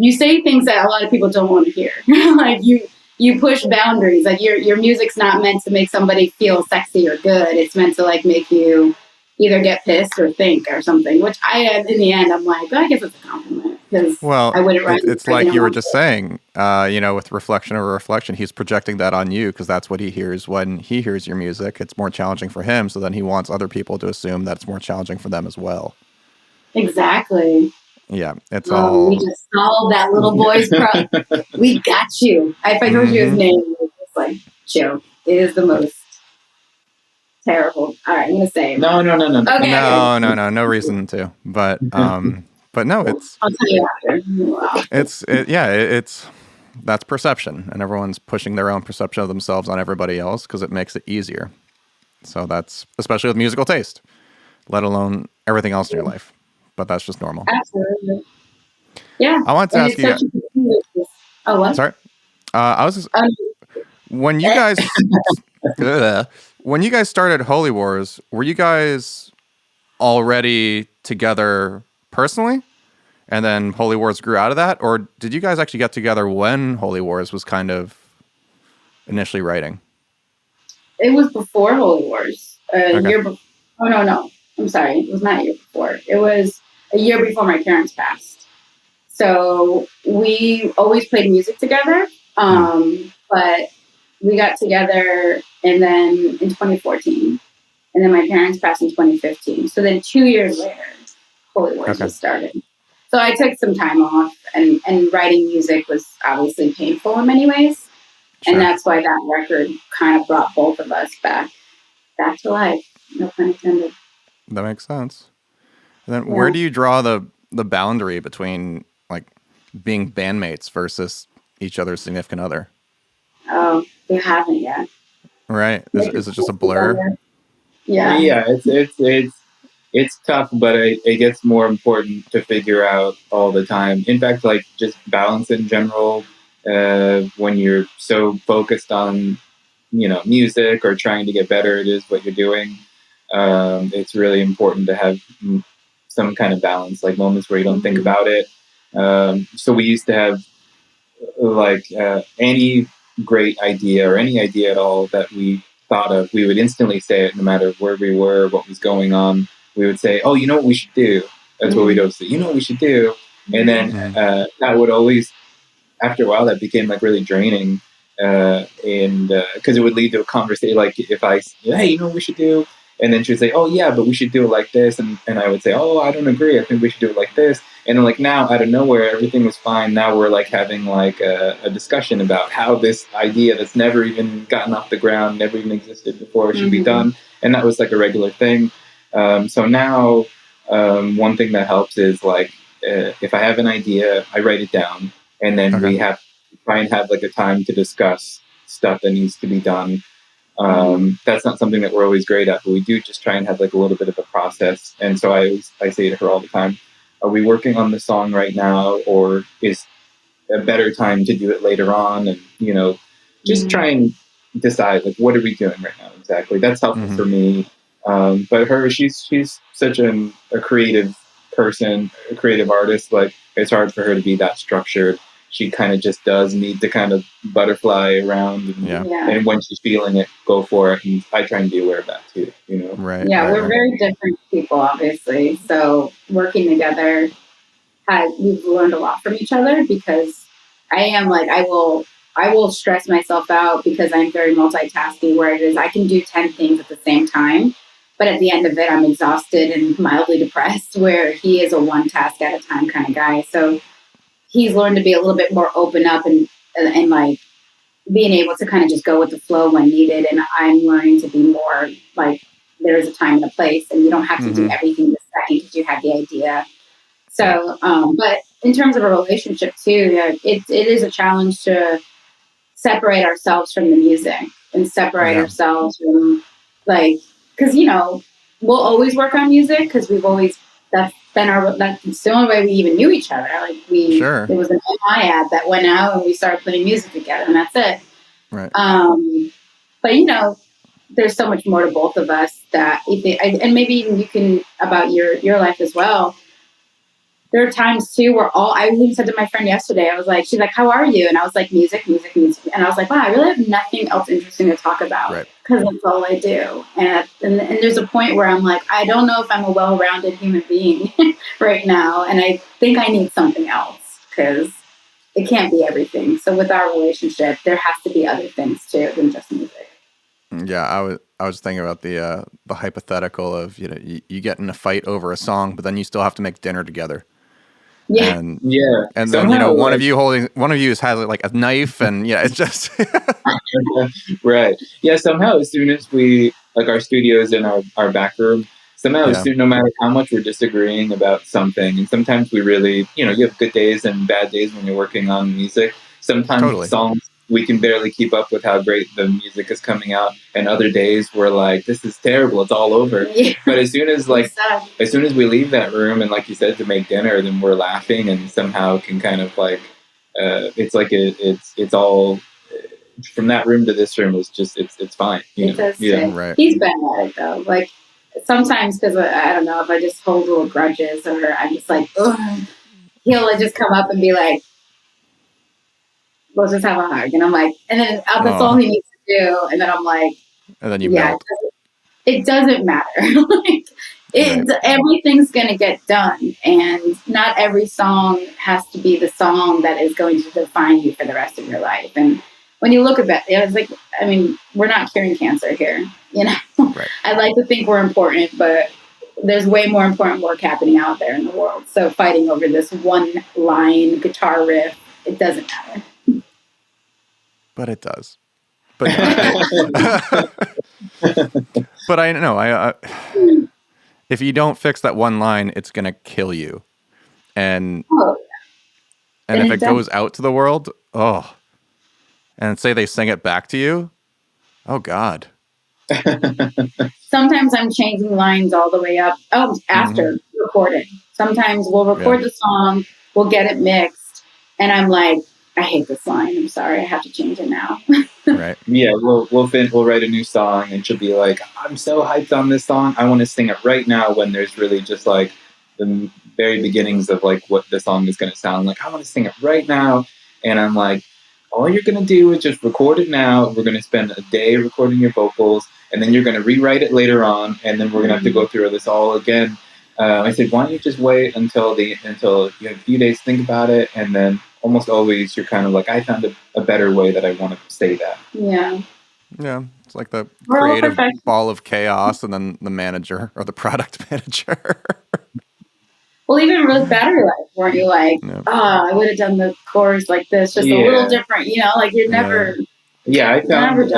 you say things that a lot of people don't want to hear. Like you push boundaries. Like your music's not meant to make somebody feel sexy or good. It's meant to like make you either get pissed or think or something. Which in the end, I'm like, I guess it's a compliment because I wouldn't write. It's like you were just saying, you know, with reflection over reflection, he's projecting that on you because that's what he hears when he hears your music. It's more challenging for him, so then he wants other people to assume that it's more challenging for them as well. Exactly. Yeah, it's all. We just solved that little boy's problem. We got you. If I told you his name, it's like joke. It is the most terrible. All right, I'm gonna say it. No. Okay. No reason to. But no, it's. I'll tell you after. Wow. It's that's perception, and everyone's pushing their own perception of themselves on everybody else because it makes it easier. So that's especially with musical taste, let alone everything else in your life. But that's just normal. Absolutely. Yeah. I want to ask you. Oh, what? Sorry. I was just, when you guys when you guys started Holy Wars, were you guys already together personally, and then Holy Wars grew out of that, or did you guys actually get together when Holy Wars was kind of initially writing? It was before Holy Wars. Year before. Oh no. I'm sorry. It was not a year before. It was a year before my parents passed. So we always played music together. But we got together and then in 2014. And then my parents passed in 2015. So then 2 years later, Holy Wars Okay. was started. So I took some time off, and writing music was obviously painful in many ways. Sure. And that's why that record kind of brought both of us back to life. No pun intended. That makes sense. And then where do you draw the boundary between like being bandmates versus each other's significant other? Oh, we haven't yet. Right. Is it just a blur? Yeah. Yeah, it's tough, but it gets more important to figure out all the time. In fact, like just balance in general, when you're so focused on, music or trying to get better at is what you're doing. It's really important to have some kind of balance, like moments where you don't think about it. So we used to have like any great idea or any idea at all that we thought of, we would instantly say it no matter where we were, what was going on. We would say, "Oh, you know what we should do?" That's what we'd always say. You know what we should do, and then that would always, after a while, that became like really draining, and because it would lead to a conversation. Like if I, hey, you know what we should do, and then she would say, "Oh yeah, but we should do it like this," and I would say, "Oh, I don't agree. I think we should do it like this." And then, like now, out of nowhere, everything was fine. Now we're like having like a discussion about how this idea that's never even gotten off the ground, never even existed before, should be done, and that was like a regular thing. So now, one thing that helps is like if I have an idea, I write it down, and then we have try and have like a time to discuss stuff that needs to be done. That's not something that we're always great at, but we do just try and have like a little bit of a process. And so I say to her all the time, "Are we working on the song right now, or is a better time to do it later on?" And just try and decide like what are we doing right now exactly. That's helpful for me. But she's such a creative person, a creative artist. Like it's hard for her to be that structured. She kind of just does need to kind of butterfly around, and when she's feeling it, go for it. And I try and be aware of that too, Right. Yeah, we're very different people, obviously. So working together, we've learned a lot from each other because I am like I will stress myself out because I'm very multitasking. Where it is, I can do 10 things at the same time, but at the end of it, I'm exhausted and mildly depressed. Where he is a one task at a time kind of guy, so he's learned to be a little bit more open up and like being able to kind of just go with the flow when needed. And I'm learning to be more like there's a time and a place, and you don't have to do everything the second because you have the idea. So, but in terms of a relationship too, it is a challenge to separate ourselves from the music and separate ourselves from like because we'll always work on music because we've always that's the only way we even knew each other. Like there was an MI ad that went out and we started playing music together, and that's it. Right. But there's so much more to both of us that and maybe even you can about your life as well. There are times too where I even said to my friend yesterday, I was like, she's like, "How are you?" And I was like, music. And I was like, wow, I really have nothing else interesting to talk about because that's all I do. And there's a point where I'm like, I don't know if I'm a well-rounded human being right now. And I think I need something else because it can't be everything. So with our relationship, there has to be other things too than just music. Yeah, I was thinking about the hypothetical of you get in a fight over a song, but then you still have to make dinner together. Yeah. And then one of you has like a knife, and it's just right. Yeah. Somehow, as soon as we like our studios in our back room, somehow no matter how much we're disagreeing about something, and sometimes we really you have good days and bad days when you're working on music. Sometimes songs we can barely keep up with how great the music is coming out, and other days we're like, this is terrible, it's all over. But as soon as we leave that room and like you said to make dinner, then we're laughing and somehow can kind of like it's like it's all from that room to this room is just it's fine. Right. He's bad at it though. Like sometimes because I don't know if I just hold little grudges or I'm just like, ugh, he'll just come up and be like, let's just have a hug. And I'm like, and then that's all he needs to do. And then I'm like, and then you melt. It doesn't matter. Like, Everything's going to get done, and not every song has to be the song that is going to define you for the rest of your life. And when you look at it, it's like, I mean, we're not curing cancer here, you know. Right. I like to think we're important, but there's way more important work happening out there in the world. So fighting over this one line guitar riff, it doesn't matter. But it does. But but I know if you don't fix that one line, it's gonna kill you. And and if it goes out to the world, and say they sing it back to you, oh God. Sometimes I'm changing lines all the way up. After recording. Sometimes we'll record the song, we'll get it mixed, and I'm like, I hate this line. I'm sorry, I have to change it now. Right. Yeah, we'll write a new song, and she'll be like, I'm so hyped on this song. I want to sing it right now, when there's really just like the very beginnings of like what the song is going to sound like. I want to sing it right now. And I'm like, all you're going to do is just record it now. We're going to spend a day recording your vocals, and then you're going to rewrite it later on, and then we're going to have to go through this all again. I said, why don't you just wait until you have a few days to think about it, and then almost always you're kind of like, I found a better way that I want to say that. Yeah. Yeah. It's like the creative ball of chaos, and then the manager or the product manager. Well, even with Battery Life, weren't you like, I would have done the chorus like this, just a little different, you know, like you're never. Yeah, I found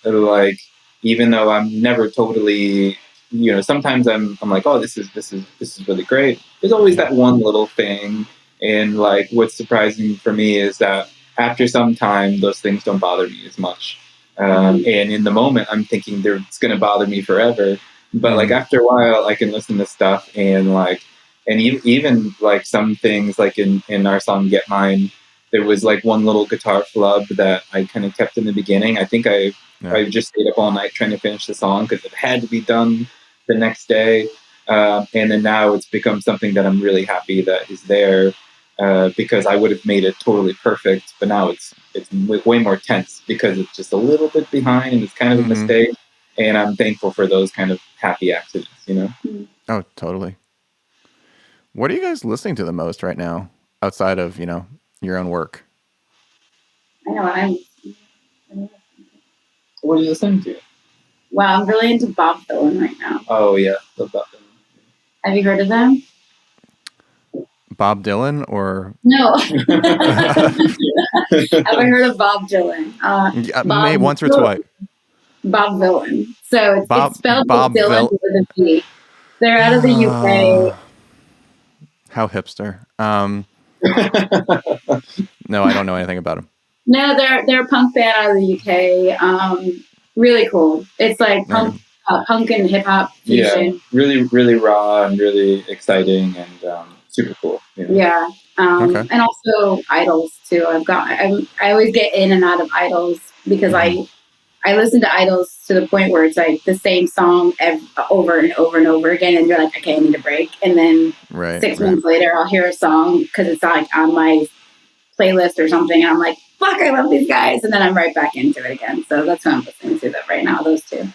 like, even though I'm never totally, you know, sometimes I'm like, oh, this is really great. There's always that one little thing, and like what's surprising for me is that after some time, those things don't bother me as much. And in the moment, I'm thinking it's going to bother me forever. But like after a while, I can listen to stuff and like. And even like some things, like in our song "Get Mine," there was like one little guitar flub that I kind of kept in the beginning. I think I just stayed up all night trying to finish the song because it had to be done the next day. And then now it's become something that I'm really happy that is there, because I would have made it totally perfect, but now it's way more tense because it's just a little bit behind and it's kind of a mistake. And I'm thankful for those kind of happy accidents, you know? Oh, totally. What are you guys listening to the most right now, outside of, you know, your own work? I know what What are you listening to? Wow, I'm really into Bob Dylan right now. Oh yeah, love Bob Dylan. Have you heard of them? Bob Dylan or no? Haven't heard of Bob Dylan. Maybe once or twice. Bob Dylan. So it's spelled Bob Dylan with a B. They're out of the UK. How hipster. No, I don't know anything about them. No, they're a punk band out of the UK. Really cool. It's like punk and hip hop fusion. Yeah, really, really raw and really exciting and super cool. You know? Yeah, and also Idols too. I always get in and out of Idols because I listen to Idols to the point where it's like the same song over and over and over again, and you're like, okay, I need a break. And then 6 months later, I'll hear a song because it's like on my playlist or something, and I'm like, fuck, I love these guys, and then I'm right back into it again. So that's what I'm listening to right now, those two.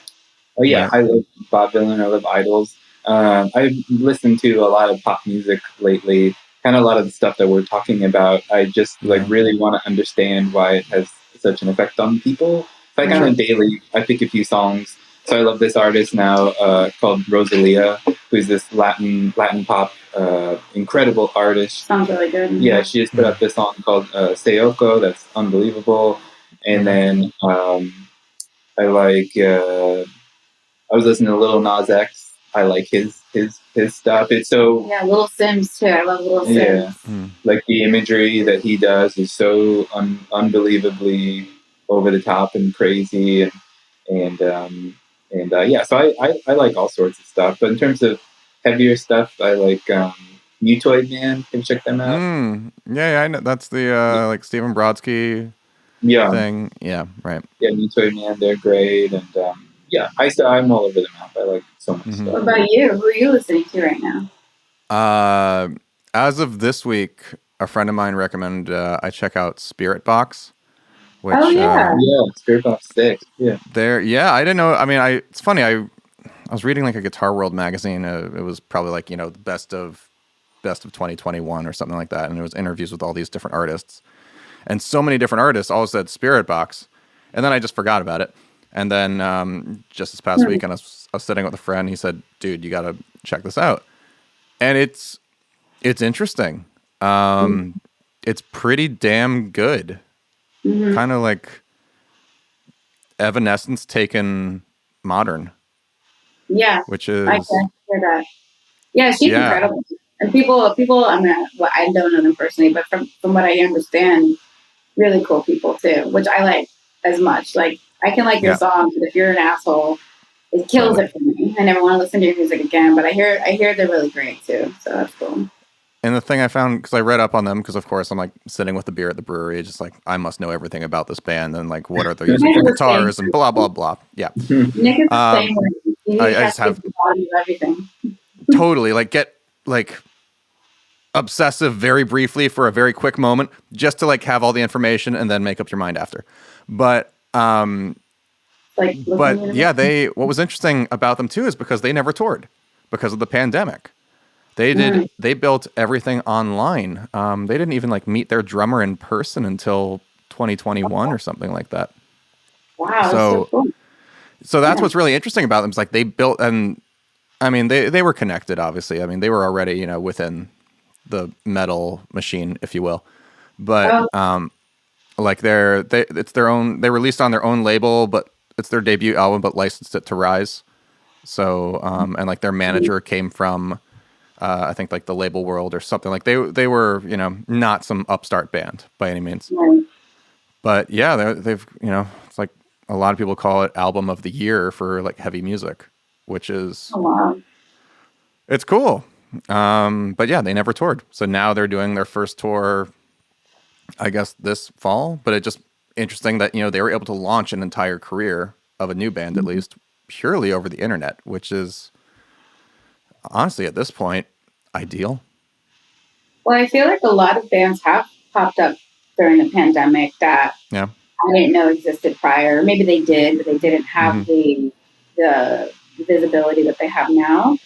Oh yeah, I love Bob Dylan. I love Idols. I've listened to a lot of pop music lately, kind of a lot of the stuff that we're talking about. I just like really want to understand why it has such an effect on people. So I kind of daily, I pick a few songs. So I love this artist now called Rosalia, who's this Latin pop, incredible artist. Sounds really good. Yeah, she just put up this song called Seoko. That's unbelievable. And then I like, I was listening to Lil Nas X. I like his stuff. It's so Little Sims too. I love Little Sims. Yeah, like the imagery that he does is so unbelievably over the top and crazy, and so I like all sorts of stuff. But in terms of heavier stuff, I like Mutoid Man. Can you check them out? Yeah, I know that's the like Stephen Brodsky thing. Yeah, right. Yeah, Mutoid Man, they're great, and I'm all over the map. I like so much stuff. What about you? Who are you listening to right now? As of this week, a friend of mine recommended I check out Spirit Box. Which, Spirit Box 6. Yeah. I didn't know. I mean, it's funny. I was reading like a Guitar World magazine. It was probably like, the best of 2021 or something like that. And it was interviews with all these different artists. And so many different artists all said Spirit Box. And then I just forgot about it. And then just this past weekend, I was sitting with a friend. He said, dude, you got to check this out. And it's interesting. It's pretty damn good. Kind of like Evanescence taken modern. Yeah. Which is... I can hear that. Yeah, she's incredible. And people, I mean, well, I don't know them personally, but from what I understand, really cool people too, which I like as much. Like, I can like your songs, but if you're an asshole, it kills it for me. I never want to listen to your music again, but I hear they're really great too, so that's cool. And the thing I found, because I read up on them, because of course I'm like sitting with the beer at the brewery, just like, I must know everything about this band and like what are they using for guitars and blah, blah, blah. Yeah. Nick is the same way. I just have the body of everything. Totally like get like obsessive very briefly for a very quick moment just to like have all the information and then make up your mind after. But what was interesting about them too is because they never toured because of the pandemic. They built everything online. They didn't even like meet their drummer in person until 2021 or something like that. Wow. So cool. So that's what's really interesting about them. It's like they built, and I mean, they were connected, obviously. I mean, they were already, within the metal machine, if you will. But like it's their own. They released on their own label, but it's their debut album, but licensed it to Rise. So and like their manager came from, I think like the label world or something. Like they were, not some upstart band by any means. Right. But yeah, they've it's like a lot of people call it album of the year for like heavy music, which is it's cool. But yeah, they never toured. So now they're doing their first tour, I guess this fall, but it's just interesting that, they were able to launch an entire career of a new band, at least purely over the internet, which is honestly at this point ideal. Well, I feel like a lot of bands have popped up during the pandemic that I didn't know existed prior. Maybe they did, but they didn't have the visibility that they have now.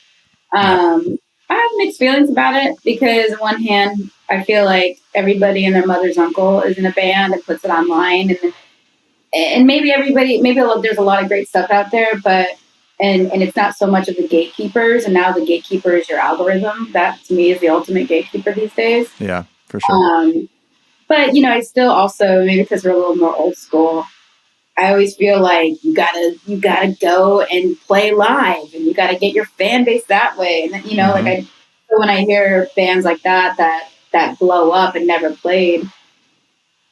I have mixed feelings about it because on one hand, I feel like everybody and their mother's uncle is in a band and puts it online, and maybe there's a lot of great stuff out there, but and it's not so much of the gatekeepers, and now the gatekeeper is your algorithm. That to me is the ultimate gatekeeper these days. Yeah, for sure. But I still also, maybe because we're a little more old school, I always feel like you gotta go and play live, and you gotta get your fan base that way. And like when I hear bands like that blow up and never played,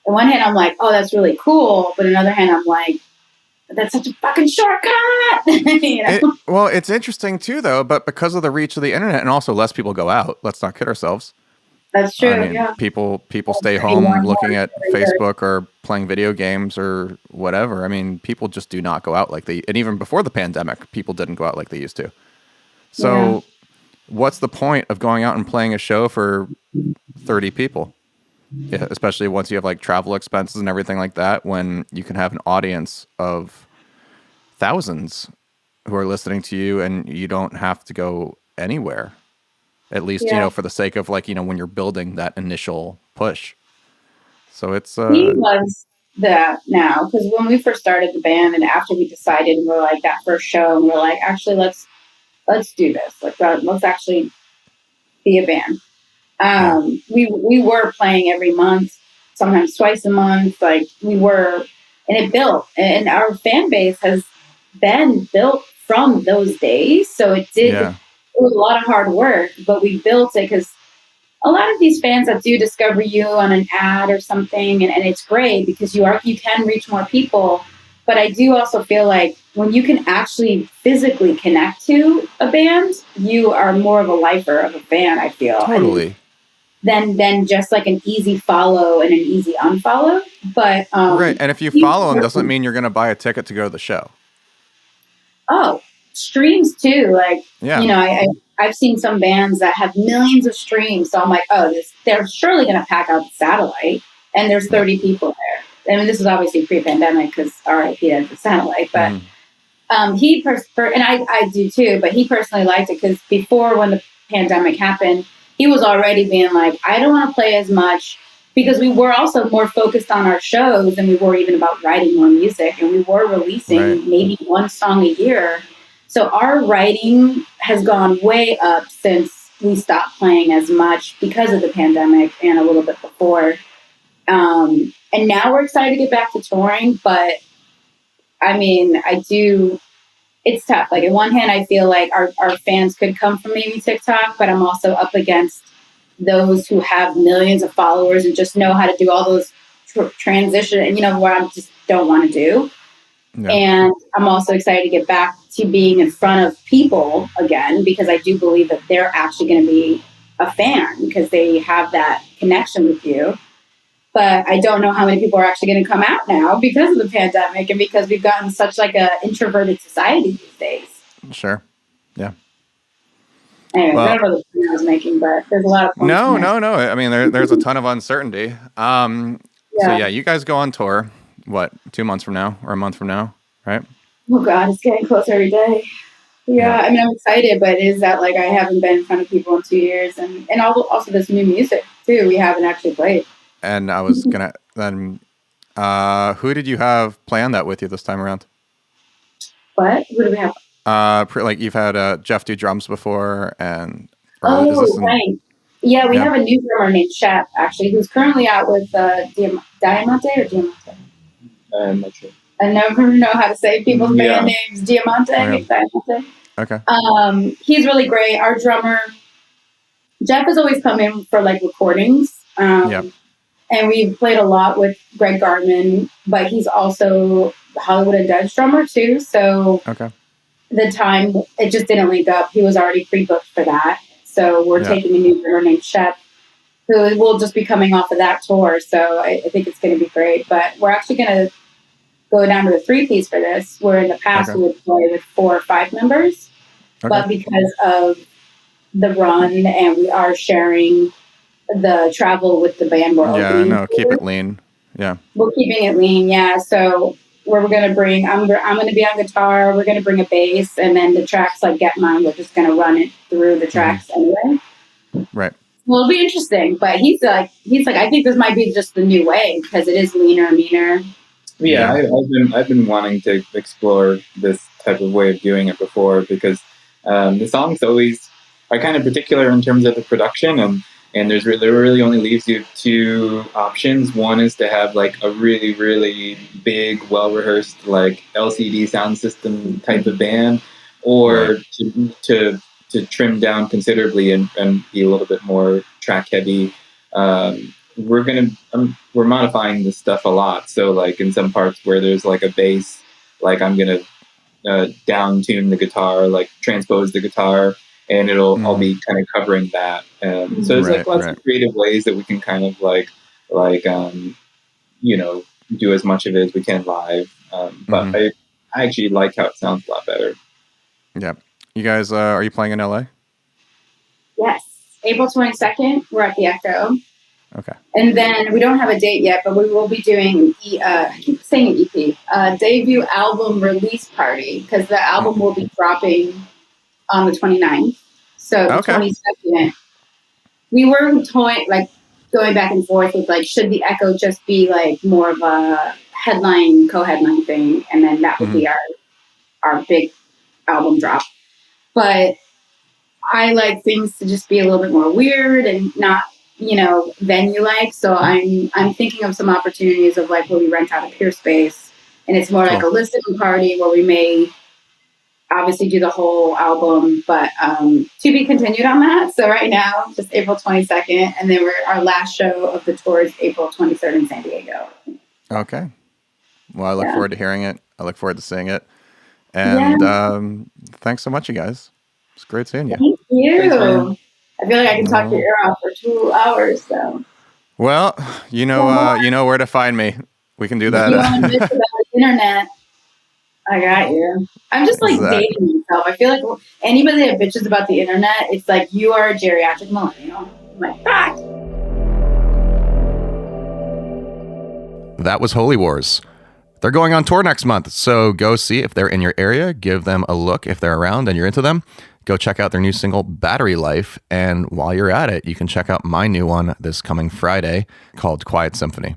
on one hand I'm like, oh, that's really cool, but on the other hand I'm like, that's such a fucking shortcut. Well, it's interesting too, though, but because of the reach of the internet, and also less people go out. Let's not kid ourselves. That's true. I mean, people stay home looking at Facebook or playing video games or whatever. I mean, people just do not go out and even before the pandemic, people didn't go out like they used to. So what's the point of going out and playing a show for 30 people? Yeah, especially once you have like travel expenses and everything like that, when you can have an audience of thousands who are listening to you and you don't have to go anywhere. At least, for the sake of like, when you're building that initial push. So it's... He loves that now, because when we first started the band and after we decided, and we're like that first show, and we're like, actually, let's do this. Like, let's actually be a band. We were playing every month, sometimes twice a month. Like we were, and it built, and our fan base has been built from those days. So it did. Yeah. It was a lot of hard work, but we built it because a lot of these fans that do discover you on an ad or something, and it's great because you can reach more people. But I do also feel like when you can actually physically connect to a band, you are more of a lifer of a fan, I feel. Totally. Than just like an easy follow and an easy unfollow. But right, and if you follow them, doesn't mean you're going to buy a ticket to go to the show. Oh, streams too. Like, I've seen some bands that have millions of streams. So I'm like, they're surely going to pack out the satellite, and there's 30 people there. I mean, this is obviously pre-pandemic because RIP at the satellite, but And I do too, but he personally liked it because before, when the pandemic happened, he was already being like, I don't want to play as much, because we were also more focused on our shows than we were even about writing more music, and we were releasing maybe one song a year. So our writing has gone way up since we stopped playing as much because of the pandemic and a little bit before. And now we're excited to get back to touring, but I mean, it's tough. Like, in one hand, I feel like our fans could come from maybe TikTok, but I'm also up against those who have millions of followers and just know how to do all those transition, and what I just don't want to do. No. And I'm also excited to get back to being in front of people again, because I do believe that they're actually going to be a fan because they have that connection with you. But I don't know how many people are actually going to come out now because of the pandemic and because we've gotten such like a introverted society these days. Sure. Yeah. Anyway, I don't know the point I was making, but there's a lot of points. No. I mean, there's a ton of uncertainty. So yeah, you guys go on tour, what, 2 months from now or a month from now, right? Oh God, it's getting closer every day. Yeah. I mean, I'm excited, but it is that like I haven't been in front of people in 2 years, and also this new music too we haven't actually played. And I was gonna then, who did you have planned that with you this time around? What? Who do we have? Like you've had Jeff do drums before, and right. Yeah, we have a new drummer named Shep actually, who's currently out with Diamante or Diamante. I'm not sure. I never know how to say people's band names. Diamante, Diamante. Okay. He's really great. Our drummer Jeff has always come in for like recordings. And we've played a lot with Greg Gartman, but he's also Hollywood and Dead's drummer too. So the time, it just didn't link up. He was already pre-booked for that. So we're taking a new drummer named Shep, who will just be coming off of that tour. So I think it's going to be great. But we're actually going to go down to a 3-piece for this, where in the past we would play with 4 or 5 members. But because of the run and we are sharing the travel with the band world. Keep it lean. Yeah. We're keeping it lean, So we're going to bring, I'm going to be on guitar, we're going to bring a bass, and then the tracks like Get Mine, we're just going to run it through the tracks anyway. Right. Well, it'll be interesting, but he's like, I think this might be just the new way because it is leaner and meaner. Yeah, I've been wanting to explore this type of way of doing it before, because the songs always are kind of particular in terms of the production, and there really only leaves you 2 options. One is to have like a really, really big, well-rehearsed like LCD sound system type of band, or to trim down considerably and be a little bit more track heavy. We're modifying this stuff a lot. So like in some parts where there's like a bass, like I'm gonna down tune the guitar, like transpose the guitar, and I'll be kind of covering that. So there's like lots of creative ways that we can kind of do as much of it as we can live. But I actually like how it sounds a lot better. Yeah. You guys, are you playing in LA? Yes. April 22nd, we're at the Echo. Okay. And then we don't have a date yet, but we will be doing, I keep saying EP, debut album release party, because the album will be dropping on the 29th. So the 22nd, we were going back and forth with like, should the Echo just be like more of a co-headline thing, and then that would be our big album drop. But I like things to just be a little bit more weird and not, venue-like. So I'm thinking of some opportunities of like where we rent out a peer space, and it's more like a listening party where we may obviously do the whole album, but to be continued on that. So right now, just April 22nd, and then our last show of the tour is April 23rd in San Diego. Okay. Well, I look forward to hearing it. I look forward to seeing it. And thanks so much, you guys. It's great seeing you. Thank you. Thanks, I feel like I can talk your ear off for 2 hours. So. Well, you know where to find me. We can do that. You want to bitch about the internet? I got you. I'm just like dating myself. I feel like anybody that bitches about the internet, it's like you are a geriatric millennial. I'm like, fuck. That was Holy Wars. They're going on tour next month, so go see if they're in your area. Give them a look if they're around and you're into them. Go check out their new single, Battery Life. And while you're at it, you can check out my new one this coming Friday called Quiet Symphony.